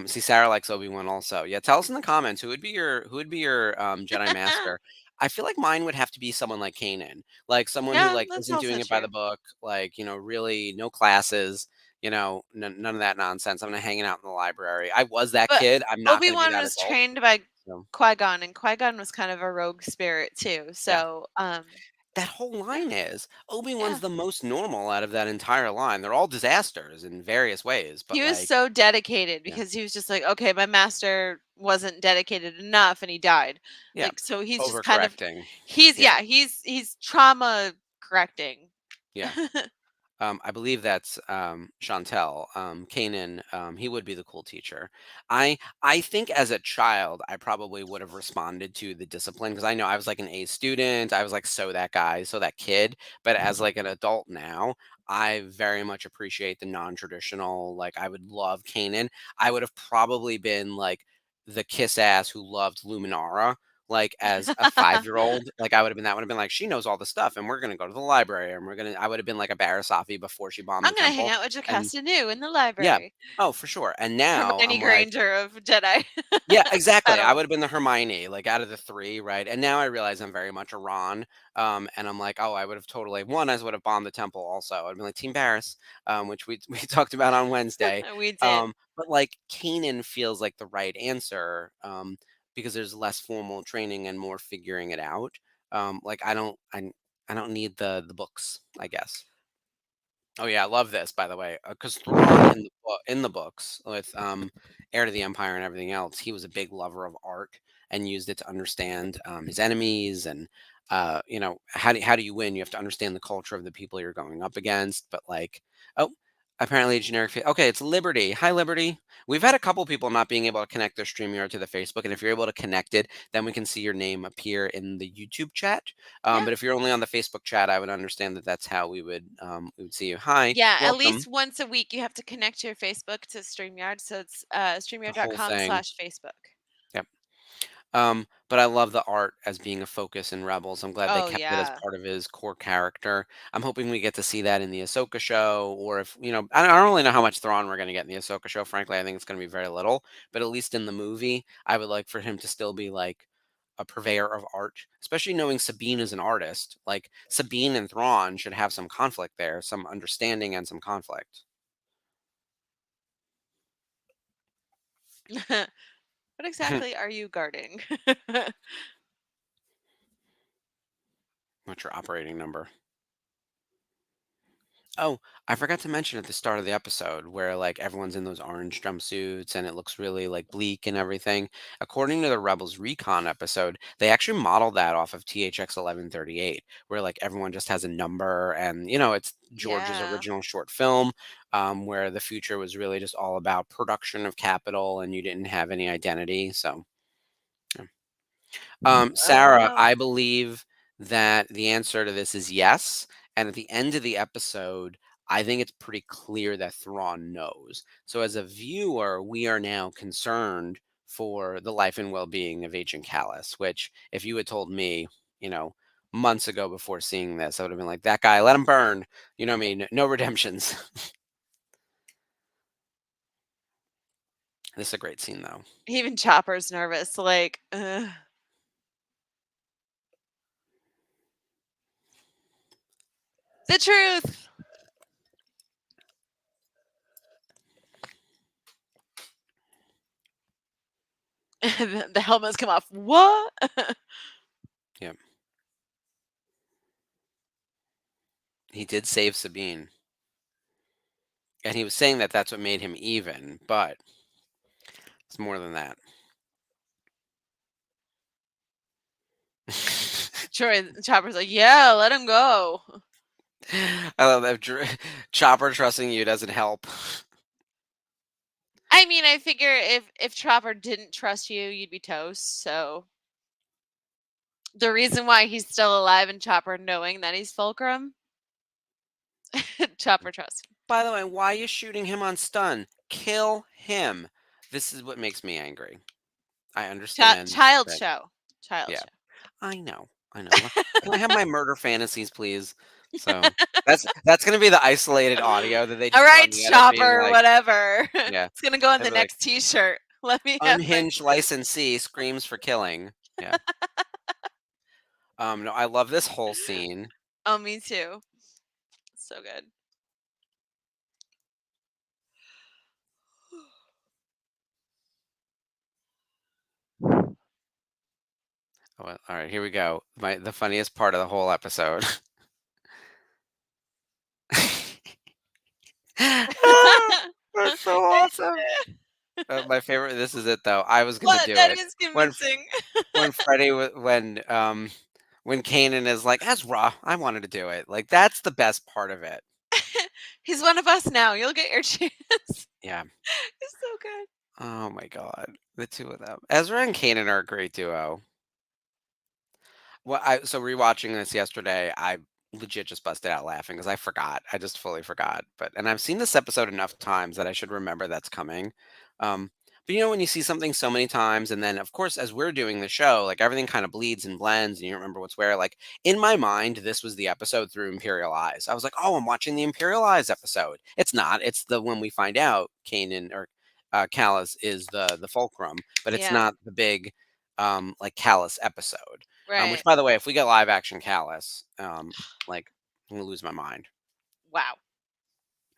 See, Sarah likes Obi-Wan also. Yeah, tell us in the comments who would be your Jedi Master. I feel like mine would have to be someone like Kanan, like someone who Yeah, like that's isn't also doing it by true. the book, like really no classes, none of that nonsense. I'm gonna hanging out in the library. I was that But kid. I'm not gonna be Obi-Wan that was adult. trained by So. Qui-Gon, and Qui-Gon was kind of a rogue spirit too. Yeah. So, That whole yeah, line is. Obi-Wan's yeah. the most normal out of that entire line. They're all disasters in various ways, but He was like, so dedicated yeah, because he was just like, okay, my master wasn't dedicated enough and he died. yeah, Like, so he's just kind of, overcorrecting. he's, Yeah, yeah, he's trauma correcting. yeah. I believe that's Chantel. Kanan, he would be the cool teacher. I think as a child, I probably would have responded to the discipline because I know I was like an A student. I was like so that guy, so that kid. But as like an adult now, I very much appreciate the non-traditional. Like I would love Kanan. I would have probably been like the kiss ass who loved Luminara like as a 5-year-old, like I would have been that would have been like, she knows all the stuff and we're gonna go to the library and I would have been like a Barasafi before she bombed I'm the gonna hang temple. out with And Jocasta Nu in the yeah. library. Oh, for sure. And now Hermione I'm like, Granger of Jedi yeah, exactly. I Battles. would have been the Hermione, like out of the three, right? And now I realize I'm very much a Ron. And I'm like, oh, I would have totally one, I would have bombed the temple also. I'd been like Team Paris, which we we talked about on Wednesday. We did. But like Kanan feels like the right answer, because there's less formal training and more figuring it out. Like I don't need the books, I guess. Oh yeah, I love this by the way, because Thrawn in the books with Heir to the Empire and everything else, he was a big lover of art and used it to understand his enemies and how do you win? You have to understand the culture of the people you're going up against. But like, oh, apparently a generic. Okay, it's Liberty. Hi, Liberty. We've had a couple people not being able to connect their StreamYard to the Facebook, and if you're able to connect it, then we can see your name appear in the YouTube chat. Yeah. But if you're only on the Facebook chat, I would understand that that's how we would see you. Hi, Yeah, at welcome. least once a week you have to connect your Facebook to StreamYard. So it's The whole thing. streamyard.com/Facebook. Yep. But I love the art as being a focus in Rebels. I'm glad they Oh kept it as yeah. part of his core character. I'm hoping we get to see that in the Ahsoka show, or if I don't really know how much Thrawn we're going to get in the Ahsoka show. Frankly, I think it's going to be very little. But at least in the movie, I would like for him to still be like a purveyor of art, especially knowing Sabine is an artist. Like Sabine and Thrawn should have some conflict there, some understanding and some conflict. What exactly are you guarding? What's your operating number? Oh, I forgot to mention at the start of the episode where like everyone's in those orange jumpsuits and it looks really like bleak and everything. According to the Rebels Recon episode, they actually modeled that off of THX 1138, where like everyone just has a number and it's George's Yeah. original short film, where the future was really just all about production of capital and you didn't have any identity. So yeah. Sarah, Oh. I believe that the answer to this is yes. And at the end of the episode, I think it's pretty clear that Thrawn knows. So as a viewer, we are now concerned for the life and well-being of Agent Callus, which if you had told me, you know, months ago before seeing this, I would have been like, that guy, let him burn. You know what I mean? No redemptions. This is a great scene though. Even Chopper's nervous. Like, the truth. The helmets come off. What? Yep. He did save Sabine. And he was saying that that's what made him even, but it's more than that. Chopper's like, yeah, let him go. I love that Chopper trusting you doesn't help. I mean, I figure if Chopper didn't trust you, you'd be toast. So the reason why he's still alive and Chopper knowing that he's Fulcrum, Chopper trusts him. By the way, why are you shooting him on stun? Kill him. This is what makes me angry. I understand Child that. show. Child Yeah, show. I know. I know. Can I have my murder fantasies, please? So that's gonna be the isolated audio that they All just put on right, the edit, being Chopper, like, whatever. yeah, It's gonna go on they'd the be like, next T-shirt. Let me have my. unhinged licensee screams for killing. Yeah. No, I love this whole scene. Oh, me too. So good. Oh, well, all right, here we go. The funniest part of the whole episode. That's so awesome. My favorite. This is it though. I was gonna What? do That it is when convincing. when Freddie when Kanan is like, Ezra, I wanted to do it. Like that's the best part of it. He's one of us now. You'll get your chance. Yeah. It's so good. Oh my god, the two of them. Ezra and Kanan are a great duo. Well, so rewatching this yesterday, I legit just busted out laughing because I forgot. I just fully forgot. And I've seen this episode enough times that I should remember that's coming. Um, but when you see something so many times, and then of course, as we're doing the show, like everything kind of bleeds and blends, and you don't remember what's where. Like in my mind, this was the episode through Imperial Eyes. I was like, oh, I'm watching the Imperial Eyes episode. It's not. It's the when we find out Kanan or Callus is the fulcrum, but it's Yeah. not the big like Callus episode. Which, Right. by the way, if we get live action Callus, like I'm gonna lose my mind. Wow.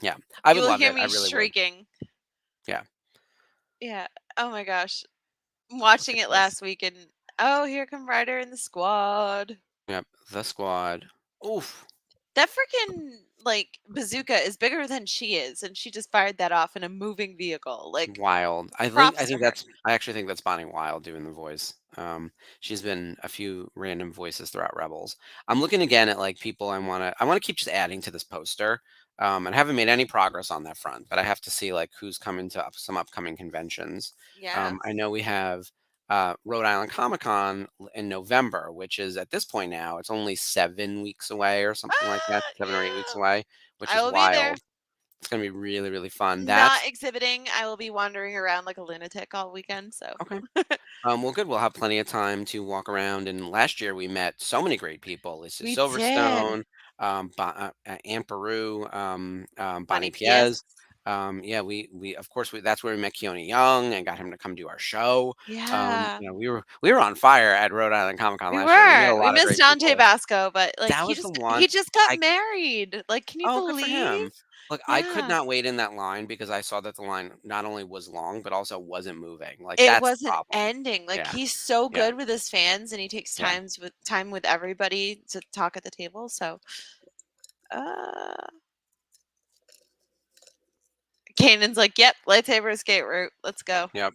Yeah, I You would will love hear it. I me really would. shrieking. Yeah. Yeah. Oh my gosh. I'm Look watching at it this. last week and oh, here come Ryder and the squad. Yep. The squad. Oof. That freaking like bazooka is bigger than she is, and she just fired that off in a moving vehicle. Like Wild. I think. I props to think her. that's. I actually think that's Bonnie Wild doing the voice. She's been a few random voices throughout Rebels. I'm looking again at like people I want to. I want to keep just adding to this poster. And I haven't made any progress on that front, but I have to see like who's coming to some upcoming conventions. Yeah. I know we have Rhode Island Comic Con in November, which is at this point now it's only 7 weeks away or something like that, 7 or 8 weeks Yeah. away, which I is will be there. wild. It's gonna be really really fun. Not That's exhibiting. I will be wandering around like a lunatic all weekend. So okay. Well, good. We'll have plenty of time to walk around. And last year we met so many great people: Lisa we did. Silverstone, Anne Peru, Bonnie Bonnie P.S. Piez. Yeah, we of course that's where we met Keone Young and got him to come do our show. Yeah. We were on fire at Rhode Island Comic Con We last year. We met a were. We lot of missed great Dante people. Vasco, but like That he was the just one. he just got I married. Like, can you Oh, good for believe? him. Look, I could Yeah. not wait in that line because I saw that the line not only was long but also wasn't moving. Like It that's the wasn't problem. ending. Like Yeah, he's so yeah, good with his fans and he takes yeah. time with everybody to talk at the table. So uh Kanan's like, yep, lightsaber escape route. Let's go. Yep.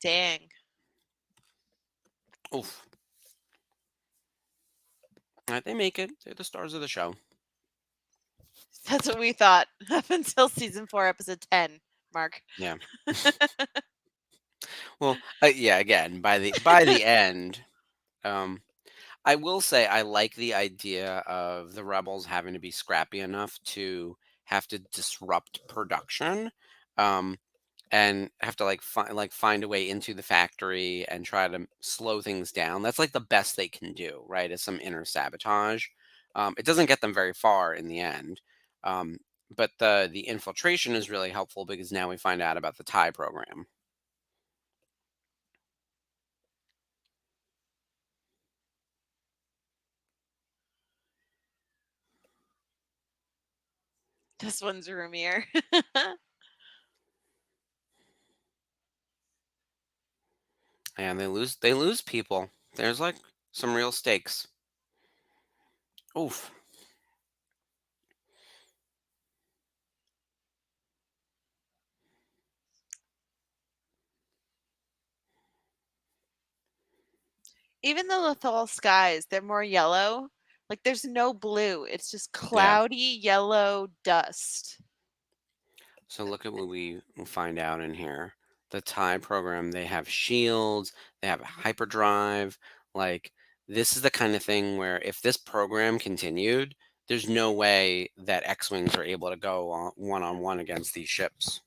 Dang. Oof. Alright, they make it. They're the stars of the show. That's what we thought up until season 4, episode 10, Mark. Yeah. Well, yeah, again, by the end, um, I will say I like the idea of the rebels having to be scrappy enough to have to disrupt production, um, and have to find a way into the factory and try to slow things down. That's like the best they can do, right? Is some inner sabotage. It doesn't get them very far in the end, um, But the infiltration is really helpful because now we find out about the tie program. This one's roomier. And they lose people. There's like some real stakes. Oof. Even the Lethal skies, they're more yellow. Like there's no blue. It's just Yeah. cloudy yellow dust. So look at what we will find out in here. The tie program, they have shields, they have hyperdrive. Like this is the kind of thing where if this program continued, there's no way that X-wings are able to go on one against these ships.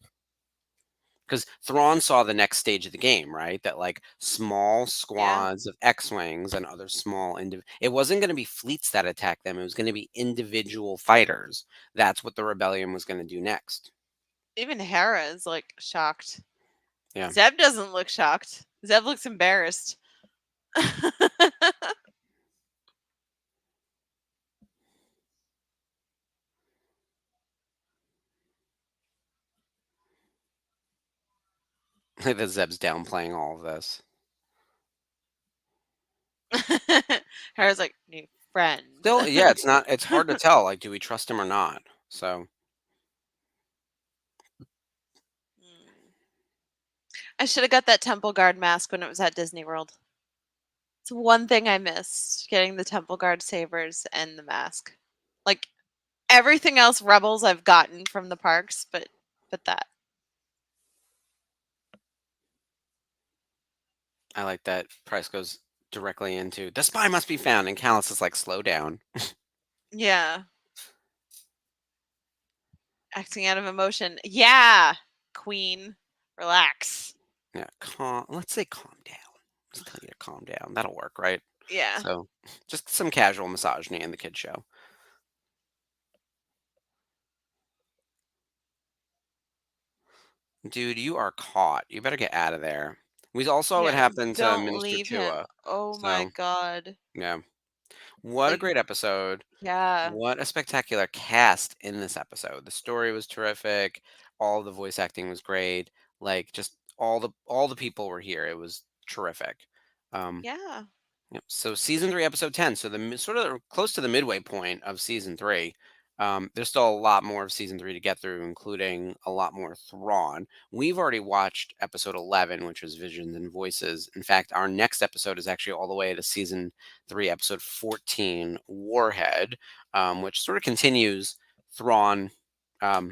Because Thrawn saw the next stage of the game, right? That like small Yeah. squads of X-wings and other small it wasn't going to be fleets that attacked them. It was going to be individual fighters. That's what the rebellion was going to do next. Even Hera is like shocked. Yeah. Zeb doesn't look shocked. Zeb looks embarrassed. Like that Zeb's downplaying all of this. Hera's like, new friend. Still, yeah, it's hard to tell. Like, do we trust him or not? So Mm. I should have got that Temple Guard mask when it was at Disney World. It's one thing I missed, getting the Temple Guard sabers and the mask. Like everything else Rebels I've gotten from the parks, but that. I like that Price goes directly into the spy must be found, and Callus is like, slow down. Yeah. Acting out of emotion. Yeah. Queen. Relax. Yeah, let's say calm down. Let's tell you to calm down. That'll work, right? Yeah. So just some casual misogyny in the kid show. Dude, you are caught. You better get out of there. We all saw what Yeah. happened to Don't Minister leave him. Tua. Oh my So god. yeah. What a Like, great episode. yeah. What a spectacular cast in this episode. The story was terrific. All the voice acting was great. Like just all the people were here. It was terrific. Um, Yeah. yep. So season 3, episode 10. So sort of close to the midway point of season 3. There's still a lot more of season 3 to get through, including a lot more Thrawn. We've already watched episode 11, which was Visions and Voices. In fact, our next episode is actually all the way to season 3, episode 14, Warhead, which sort of continues Thrawn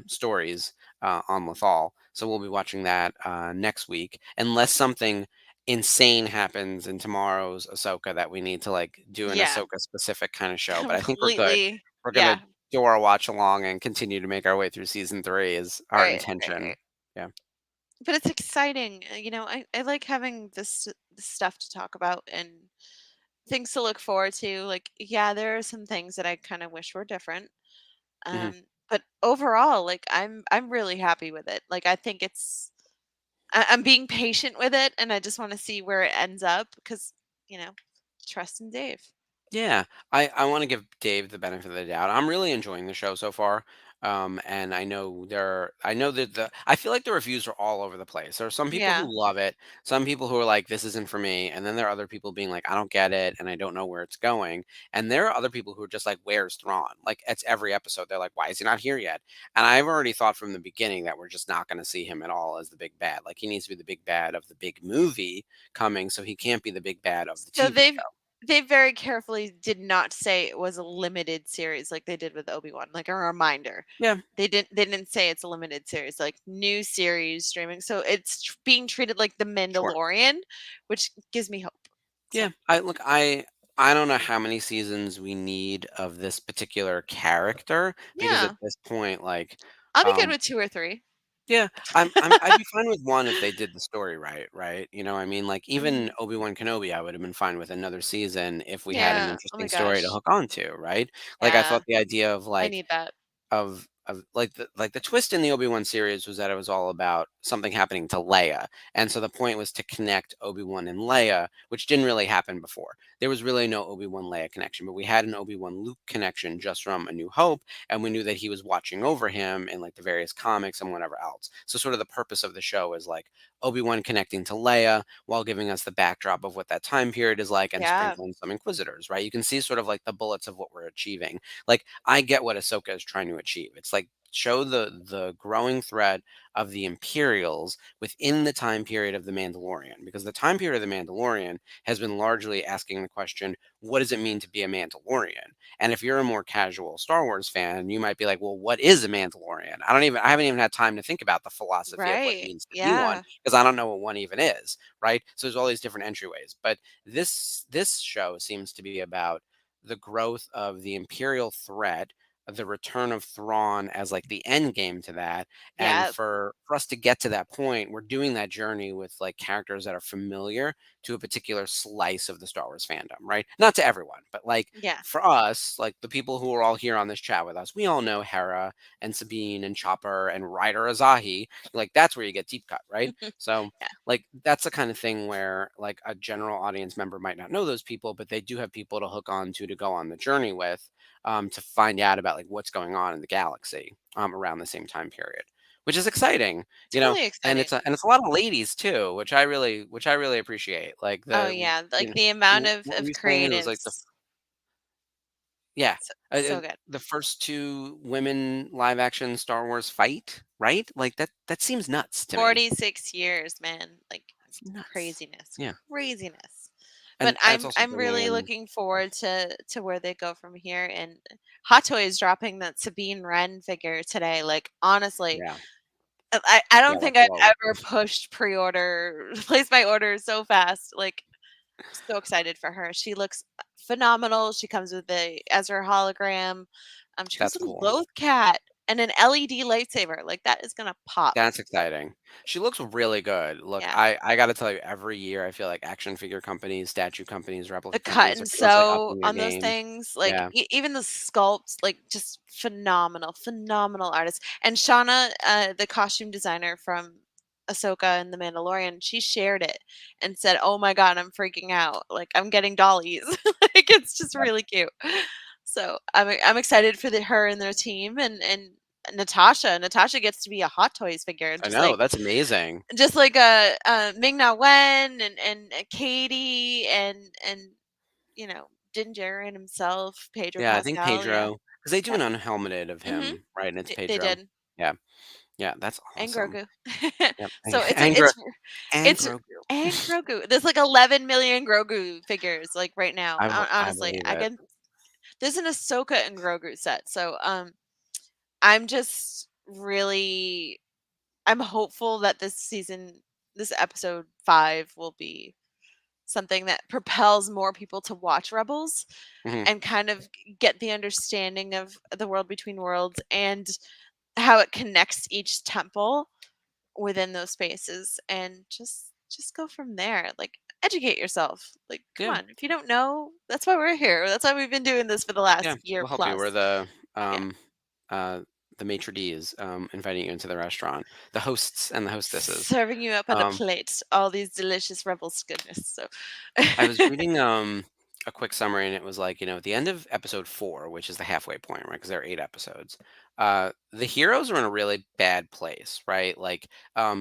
stories on Lothal. So we'll be watching that next week, unless something insane happens in tomorrow's Ahsoka that we need to like do an Yeah. Ahsoka specific kind of show. But I think we're good. Completely. We're gonna Yeah. do our watch along and continue to make our way through season 3 is our Right. Right. intention. Right. Yeah. But it's exciting. I like having this stuff to talk about and things to look forward to. Like, yeah, there are some things that I kind of wish were different. Hmm. But overall, like I'm really happy with it. Like I think I'm being patient with it, and I just want to see where it ends up because you know, trust in Dave. Yeah, I want to give Dave the benefit of the doubt. I'm really enjoying the show so far. And I know that I feel like the reviews are all over the place. There are some people who Yeah. love it, some people who are like, this isn't for me. And then there are other people being like, I don't get it. And I don't know where it's going. And there are other people who are just like, where's Thrawn? Like it's every episode. They're like, why is he not here yet? And I've already thought from the beginning that we're just not going to see him at all as the big bad. Like he needs to be the big bad of the big movie coming. So he can't be the big bad of the So TV show. they very carefully did not say it was a limited series like they did with Obi-Wan, like a reminder. Yeah, They didn't say it's a limited series, like new series streaming. So it's being treated like The sure. Mandalorian, which gives me hope. So Yeah, I don't know how many seasons we need of this particular character because at yeah, this point, like, I'll be good um, with 2 or 3. yeah, I'd be fine with one if they did the story right, right? You know, I mean, like even Mhm. Obi-Wan Kenobi, I would have been fine with another season if we had an Yeah. Oh interesting my story to gosh. hook onto, right? Like I Yeah. thought the idea I need that. of like the twist in the Obi-Wan series was that it was all about something happening to Leia. And so the point was to connect Obi-Wan and Leia, which didn't really happen before. There was really no Obi-Wan Leia connection, but we had an Obi-Wan Luke connection just from A New Hope, and we knew that he was watching over him in like the various comics and whatever else. So sort of the purpose of the show is like Obi-Wan connecting to Leia while giving us the backdrop of what that time period is like and Yeah. sprinkling some Inquisitors, right? You can see sort of like the bullets of what we're achieving. Like I get what Ahsoka is trying to achieve. It's like show the growing threat of the Imperials within the time period of the Mandalorian, because the time period of the Mandalorian has been largely asking the question, what does it mean to be a Mandalorian? And if you're a more casual Star Wars fan, you might be like, well, what is a Mandalorian? I haven't even had time to think about the philosophy of what it Right. means to be one, Yeah. because I don't know what one even is, right? So there's all these different entryways. But this show seems to be about the growth of the Imperial threat, the return of Thrawn as like the end game to that. And Yeah. for us to get to that point, we're doing that journey with like characters that are familiar to a particular slice of the Star Wars fandom, right? Not to everyone, but like Yeah. for us, like the people who are all here on this chat with us, we all know Hera and Sabine and Chopper and Ryder Azahi. Like that's where you get deep cut, right? So Yeah. like that's the kind of thing where like a general audience member might not know those people, but they do have people to hook on to go on the journey with, to find out about like what's going on in the galaxy around the same time period, which is exciting, you know. Totally And exciting. it's a lot of ladies too, which I really appreciate. Like Oh the yeah. you Like know the amount what were of you saying? It was like creatives. yeah, So good. the first two women live action Star Wars fight, right? Like that seems nuts to me. 46 years, man. Like It's nuts. craziness. Yeah, Craziness. But and it's also I'm bringing really in. looking forward to where they go from here. And Hot Toys dropping that Sabine Wren figure today. Like honestly, Yeah, I yeah, don't like think I've whoa. ever pushed pre-order, placed my order so fast. Like so excited for her. She looks phenomenal. She comes with the Ezra hologram. She comes That's with a cool. Loth cat and an LED lightsaber. Like that is gonna pop. That's exciting. She looks really good. Look, Yeah. I gotta tell you, every year I feel like action figure companies, statue companies, The replica cut companies are and constantly sew upping their on those game. things, like, Yeah, even the sculpts, like, just phenomenal, phenomenal artists. And Shauna, the costume designer from Ahsoka and The Mandalorian, she shared it and said, "Oh my god, I'm freaking out, like, I'm getting dollies." Like, it's just yep. really cute. So, I'm excited for her and their team and Natasha. Natasha gets to be a Hot Toys figure, I know, that's amazing. just like, Ming-Na Wen and Katie and you know, Din Djarin himself, Pedro Yeah, I think Pascal, yeah. Pedro, because they do Yeah. an unhelmeted of Mhm. him, right? And it's They Pedro. did. Yeah, yeah, that's And awesome. Grogu. Yep, So and and it's Grogu. and Grogu. There's like 11 million Grogu figures like right now. I Honestly, believe I it. can there's an Ahsoka and Grogu set. So I'm just really I'm hopeful that this episode 5 will be something that propels more people to watch Rebels Mhm. and kind of get the understanding of the world between worlds and how it connects each temple within those spaces and just go from there. Like educate yourself. Like come Yeah, on, if you don't know, that's why we're here. That's why we've been doing this for the yeah, last year we'll help you. We're plus. Yeah. uh, the maitre d's, inviting you into the restaurant, the hosts and the hostesses. Serving you up on a Um, plate all these delicious rebels goodness. So I was reading a quick summary, and it was like, at the end of episode 4, which is the halfway point, right? Because there are 8 episodes. The heroes are in a really bad place, right? Like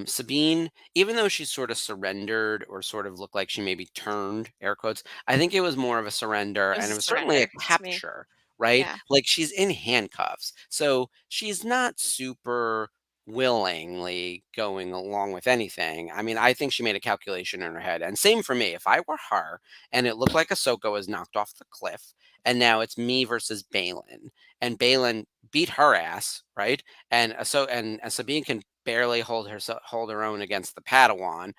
Sabine, even though she sort of surrendered or sort of looked like she maybe turned, air quotes, I think it was more of a surrender, it was and a it was certainly a surrender to me. capture, right? Yeah. Like she's in handcuffs, so she's not super willingly going along with anything. I mean, I think she made a calculation in her head. And same for me. If I were her and it looked like Ahsoka was knocked off the cliff, and now it's me versus Balin, and Balin beat her ass, right? And Sabine can barely hold her own against the Padawan.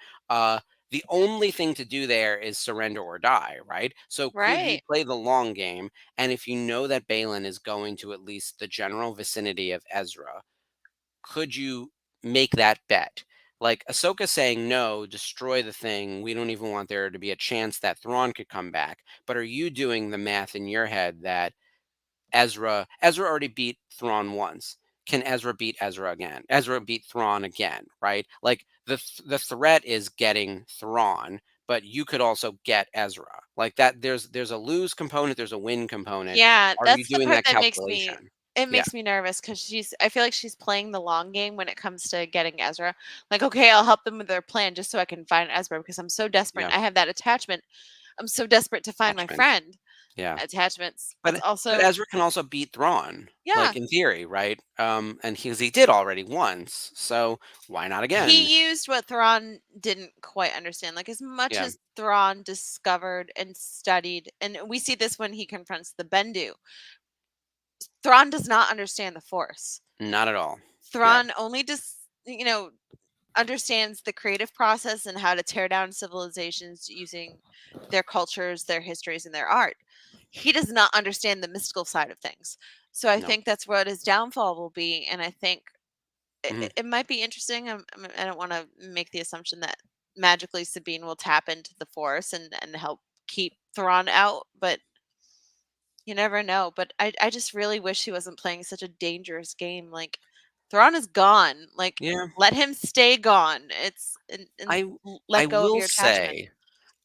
The only thing to do there is surrender or die, right? So could you Right. play the long game? And if you know that Balin is going to at least the general vicinity of Ezra, could you make that bet? Like Ahsoka saying no, destroy the thing. We don't even want there to be a chance that Thrawn could come back. But are you doing the math in your head that Ezra already beat Thrawn once? can Ezra beat Ezra again? Ezra beat Thrawn again, right? Like the threat is getting Thrawn, but you could also get Ezra. Like that there's a lose component, there's a win component. Yeah, Are you that's the doing part that that makes me calculation? it Yeah, makes me nervous because I feel like she's playing the long game when it comes to getting Ezra. Like, okay, I'll help them with their plan just so I can find Ezra because I'm so desperate. yeah. I have that attachment. I'm so desperate to find my Attachment. friend. Yeah. Attachments. It's But also Ezra can also beat Thrawn, yeah. like in theory, right? And he did already once, so why not again? He used what Thrawn didn't quite understand. Like as much Yeah, as Thrawn discovered and studied, and we see this when he confronts the Bendu. Thrawn does not understand the Force. not at all. Yeah, Thrawn only just understands the creative process and how to tear down civilizations using their cultures, their histories, and their art. He does not understand the mystical side of things. So I no. think that's what his downfall will be. And I think Mhm. it might be interesting. I don't want to make the assumption that magically Sabine will tap into the Force and help keep Thrawn out, but you never know. But I just really wish he wasn't playing such a dangerous game. Like Thrawn is gone. Like Yeah, let him stay gone. And I I let go of will your attachment. say,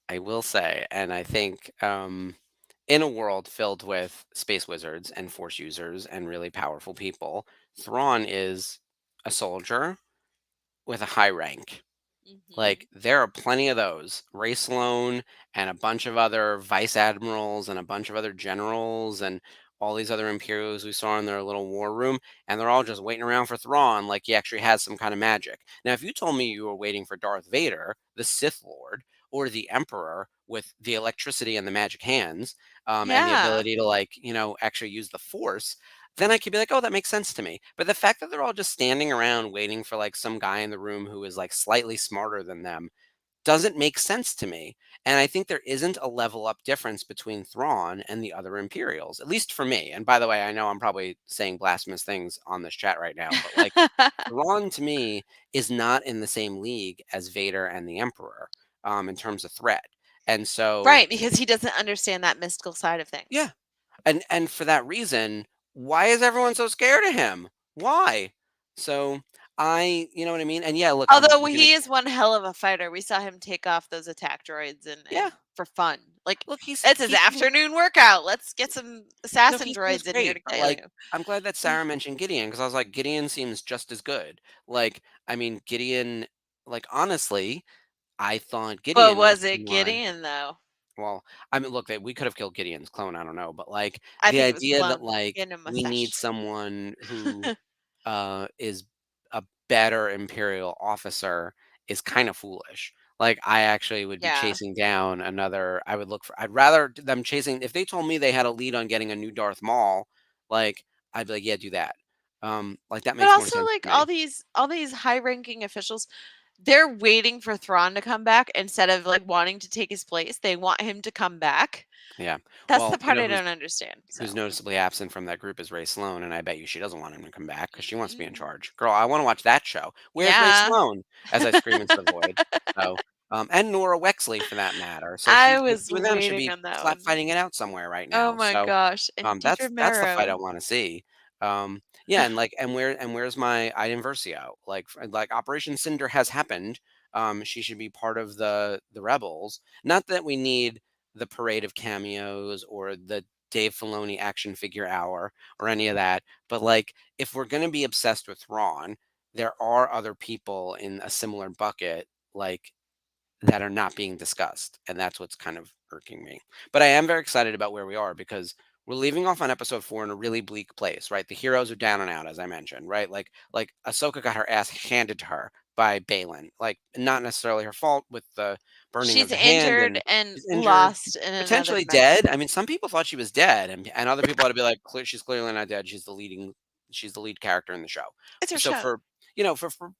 I will say, and I think in a world filled with space wizards and force users and really powerful people, Thrawn is a soldier with a high rank. Hmm. Like, there are plenty of those. Ray Sloan and a bunch of other vice admirals and a bunch of other generals and all these other Imperials we saw in their little war room, and they're all just waiting around for Thrawn like he actually has some kind of magic. Now, if you told me you were waiting for Darth Vader, the Sith Lord, or the Emperor with the electricity and the magic hands, and the Yeah. ability to, like, actually use the Force, then I could be like, "Oh, that makes sense to me." But the fact that they're all just standing around waiting for, like, some guy in the room who is, like, slightly smarter than them doesn't make sense to me, and I think there isn't a level up difference between Thrawn and the other Imperials, at least for me, and by the way, I know I'm probably saying blasphemous things on this chat right now, but, like, Thrawn to me is not in the same league as Vader and the Emperor, in terms of threat, and so Right, because he doesn't understand that mystical side of yeah. things. And for that reason, why is everyone so scared of him? Why? So you know what I mean? And yeah, look, Although we're gonna he is one hell of a fighter. We saw him take off those attack droids yeah. and for fun. Like Look, he's it's his he seems afternoon workout. Let's get some no, assassin he seems droids in here great, to but kill like you. I'm glad that Sarah mentioned Gideon because I was like, Gideon seems just as good. Like, I mean, Gideon, like honestly, I thought But Gideon was was it one. Gideon though? Well, I mean, look, we could have killed Gideon's clone. I don't know, but like I the think it was idea that clone. like Getting a we need mustache. someone who is a better imperial officer is kind of foolish. Like I actually would be Yeah. chasing down another. I would look for. I'd rather them chasing. If they told me they had a lead on getting a new Darth Maul, like I'd be like, yeah, do that. Like that But makes more also sense like to me. all these high ranking officials, they're waiting for Thrawn to come back instead of like wanting to take his place. They want him to come back. Yeah. That's the Well, you part know I who's don't understand. who's So noticeably absent from that group is Ray Sloan, and I bet you she doesn't want him to come back because she wants to be in mm, charge. Girl, I want to watch that show. Where's Ray yeah. Sloan? As I scream into the void. So, and Nora Wexley for that matter. So I the was two of them should waiting be on that slap one. fighting it out somewhere right Oh now. my So gosh. And Deidre that's the fight I Marrow. want to see. Yeah, and like, where's my Iden Versio? Like Operation Cinder has happened. She should be part of the rebels. Not that we need the parade of cameos or the Dave Filoni action figure hour or any of that. But like, if we're gonna be obsessed with Ron, there are other people in a similar bucket, like that are not being discussed, and that's what's kind of irking me. But I am very excited about where we are because we're leaving off on episode 4 in a really bleak place, right? The heroes are down and out, as I mentioned, right? Like Ahsoka got her ass handed to her by Balin, like not necessarily her fault with the burning of She's the hand, injured and and she's injured, lost in another potentially dead. dimension. I mean, some people thought she was dead, and other people had to be like, she's clearly not dead. She's the lead character in the show. It's her So show. for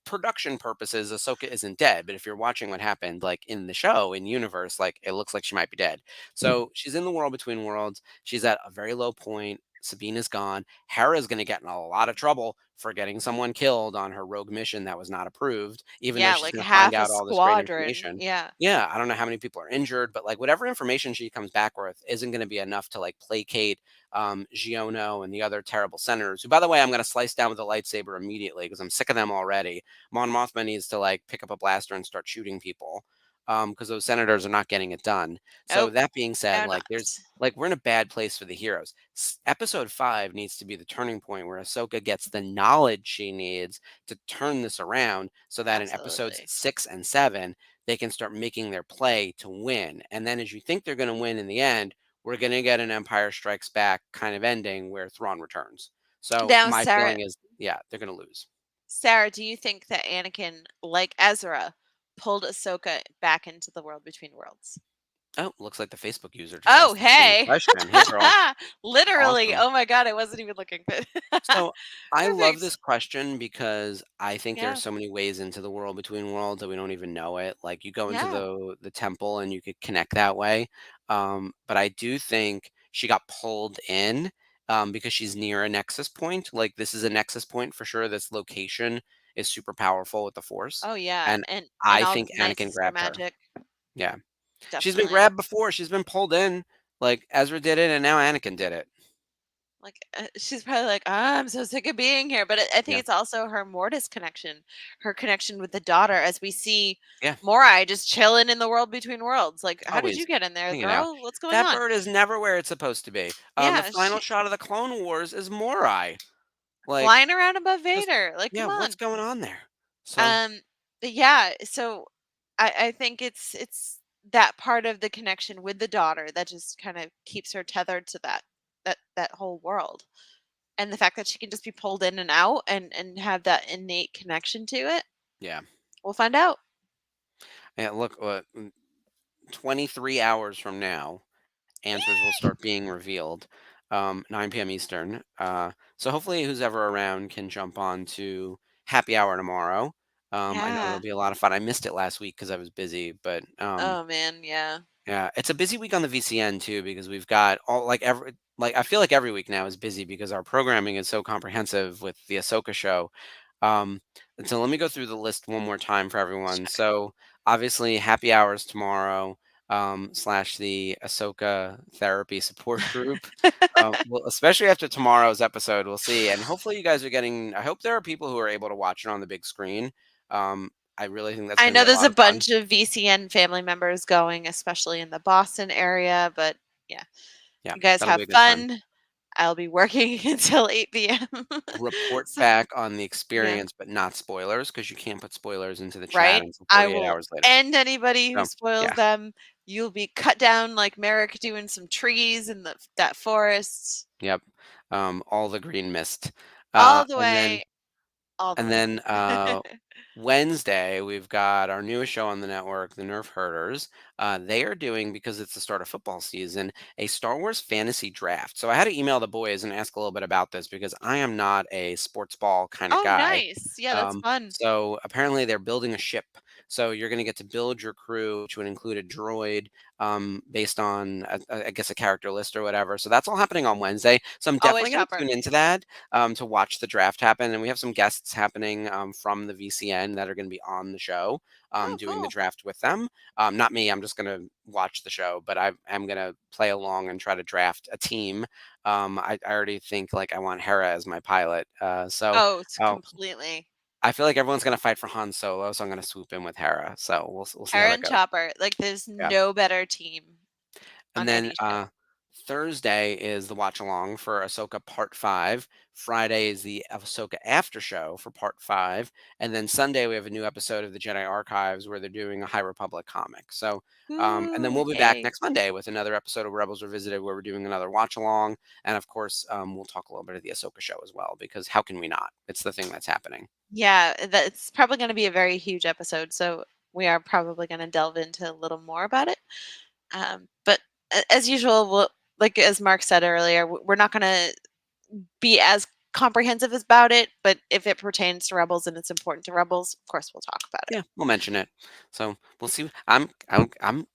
production purposes, Ahsoka isn't dead, but if you're watching what happened, like in the show, in universe, like it looks like she might be dead. So she's in the world between worlds. She's at a very low point. Sabine is gone. Hera is going to get in a lot of trouble for getting someone killed on her rogue mission that was not approved, even though Yeah, she's like going to find half a out all this great squadron. information. Yeah. Yeah, I don't know how many people are injured, but like whatever information she comes back with isn't going to be enough to like placate Giono and the other terrible senators. Who, by the way, I'm going to slice down with a lightsaber immediately because I'm sick of them already. Mon Mothma needs to like pick up a blaster and start shooting people because those senators are not getting it done. So Oh, that being said, they're like not. we're in a bad place for the heroes. Episode 5 needs to be the turning point where Ahsoka gets the knowledge she needs to turn this around so that in episodes Absolutely. 6 and 7 they can start making their play to win. And then as you think they're going to win in the end, we're going to get an Empire Strikes Back kind of ending where Thrawn returns. So Now, my Sarah, feeling is, yeah, they're going to lose. Sarah, do you think that Anakin, like Ezra, pulled Ahsoka back into the world between worlds? Oh, looks like the Facebook user just Oh, asked the same hey. question. Hey, girl. Literally. Awesome. Oh my god, I wasn't even looking. But So I love perfect. this question because I think there are Yeah. so many ways into the world between worlds that we don't even know it. Like you go into Yeah. the temple and you could connect that way. But I do think she got pulled in because she's near a nexus point. Like this is a nexus point for sure. This location is super powerful with the Force, Oh yeah, and and I all think the nice Anakin sister grabbed her. magic. Yeah, she's been Definitely. grabbed before. She's been pulled in. Like Ezra did it, and now Anakin did it. Like she's probably like, "Ah, I'm so sick of being here." But I think Yeah, it's also her Mortis connection, her connection with the daughter, as we see yeah. Morai just chilling in the world between worlds. Like, how did Always you get in there, hanging out. girl? What's going That on? bird is never where it's supposed to be. The Yeah, final she shot of the Clone Wars is Morai. Like, flying around above just Vader. Like, yeah, come what's on. going on there? So Um, but yeah. So I think it's that part of the connection with the daughter that just kind of keeps her tethered to that whole world. And the fact that she can just be pulled in and out and have that innate connection to it, yeah, we'll find out. yeah. Look, 23 hours from now, answers will start being revealed. 9 p.m. Eastern. So hopefully, who's ever around can jump on to happy hour tomorrow. I know it'll Yeah. be a lot of fun. I missed it last week because I was busy, but Oh man, yeah. yeah, it's a busy week on the VCN too because we've got all like I feel like every week now is busy because our programming is so comprehensive with the Ahsoka show. And so let me go through the list one more time for everyone. Sure. So obviously happy hours tomorrow, slash the Ahsoka therapy support group. Well, especially after tomorrow's episode, we'll see. And hopefully you guys are getting. I hope there are people who are able to watch it on the big screen. I really think that's I going to be know a there's lot a of fun. bunch of VCN family members going, especially in the Boston area, but yeah, Yeah, you guys that'll be have a good time. fun. I'll be working until 8 p.m. Report So, back on the yeah, experience, but not spoilers, because you can't put spoilers into the chat right? until I 48 will hours later. end anybody who So, spoils yeah, them. You'll be cut down like Merrick doing some trees in that forest yep. All the green mist. all the And then way, all the and way. then Wednesday, we've got our newest show on the network, The Nerf Herders. They are doing, because it's the start of football season, a Star Wars fantasy draft. So I had to email the boys and ask a little bit about this because I am not a sports ball kind of Oh, guy. nice. Yeah, that's fun. So apparently they're building a ship. So you're going to get to build your crew, which would include a droid, based on, I guess, a character list or whatever. So that's all happening on Wednesday. So I'm Always definitely going to Chopper. tune into that to watch the draft happen. And we have some guests happening from the VCN that are going to be on the show Oh, doing the cool. draft with them. Not me. I'm just going to watch the show, but I'm going to play along and try to draft a team. I already think like I want Hera as my pilot. Oh, it's Uh, completely. I feel like everyone's gonna fight for Han Solo, so I'm gonna swoop in with Hera. So we'll see how Hera that and goes. Chopper. Like, there's Yeah, no better team and on then any show. Thursday is the watch along for Ahsoka Part 5. Friday is the Ahsoka After Show for Part 5, and then Sunday we have a new episode of the Jedi Archives where they're doing a High Republic comic. So, and then Ooh, we'll be back yay. next Monday with another episode of Rebels Revisited where we're doing another watch along, and of course we'll talk a little bit of the Ahsoka show as well because how can we not? It's the thing that's happening. Yeah, that's probably going to be a very huge episode. So we are probably going to delve into a little more about it. But as usual, like as Mark said earlier, we're not going to be as comprehensive about it. But if it pertains to Rebels and it's important to Rebels, of course we'll talk about it. Yeah, we'll mention it. So we'll see. I'm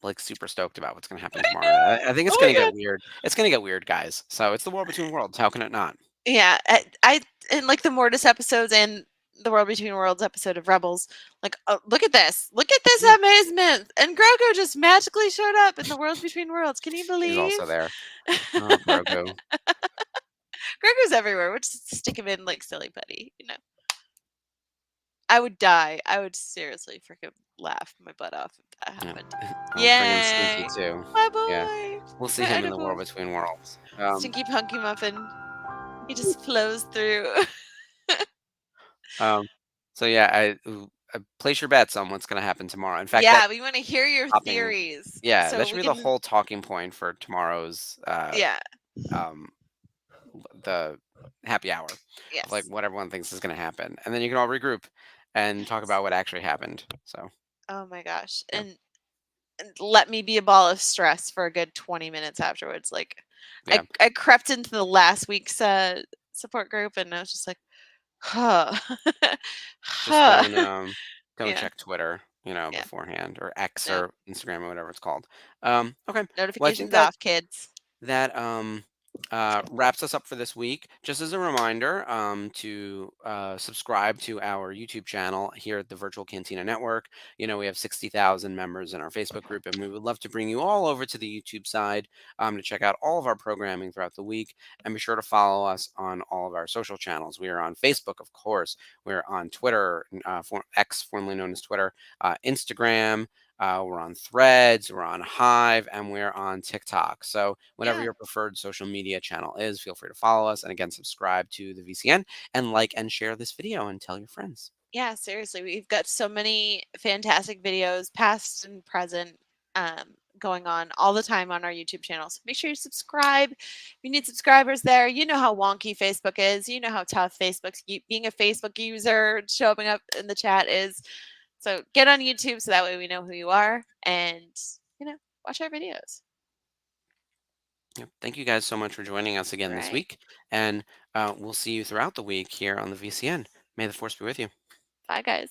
like super stoked about what's gonna happen I tomorrow night. know. I think it's Oh gonna my get god. weird. It's gonna get weird, guys. So it's the war between worlds. How can it not? Yeah, I in like the Mortis episodes and the World Between Worlds episode of Rebels, like, oh, look at this! Look at this Yeah, amazement! And Grogu just magically showed up in the World Between Worlds. Can you he's also believe? there. Oh, Grogu. Grogu's everywhere. We'll just stick him in like silly putty, you know. I would die. I would seriously freaking laugh my butt off if that Yeah. happened. I'll bring in Stinky Yay! too. My Yeah. boy! We'll see My him in the War edible. Between Worlds. Stinky Punky Muffin. He just flows through. Um, so yeah, place your bets on what's going to happen tomorrow. In fact, that Yeah, we want to hear your topping, theories. yeah, that So should we be the can, whole talking point for tomorrow's yeah, um the happy hour of like yes. what everyone thinks is going to happen, and then you can all regroup and talk about what actually happened. So Oh my gosh. yeah, And let me be a ball of stress for a good 20 minutes afterwards. Like yeah, I crept into the last week's support group and I was just like, huh. just huh. don't yeah. check Twitter, Yeah. beforehand, or X No. or Instagram or whatever it's called. Okay, well, I think Notifications that off, kids. that wraps us up for this week. Just as a reminder, to subscribe to our YouTube channel here at the Virtual Cantina Network. We have 60,000 members in our Facebook group, and we would love to bring you all over to the YouTube side, to check out all of our programming throughout the week. And be sure to follow us on all of our social channels. We are on Facebook, of course. We're on Twitter, X, formerly known as Twitter, Instagram. We're on Threads, we're on Hive, and we're on TikTok. So, whatever Yeah. your preferred social media channel is, feel free to follow us. And again, subscribe to the VCN and like and share this video and tell your friends. Yeah, seriously. We've got so many fantastic videos, past and present, going on all the time on our YouTube channel. So make sure you subscribe. We need subscribers there. You know how wonky Facebook is. You know how tough being a Facebook user, showing up in the chat is. So get on YouTube so that way we know who you are and, watch our videos. Yep. Thank you guys so much for joining us All again this right. week. And we'll see you throughout the week here on the VCN. May the force be with you. Bye, guys.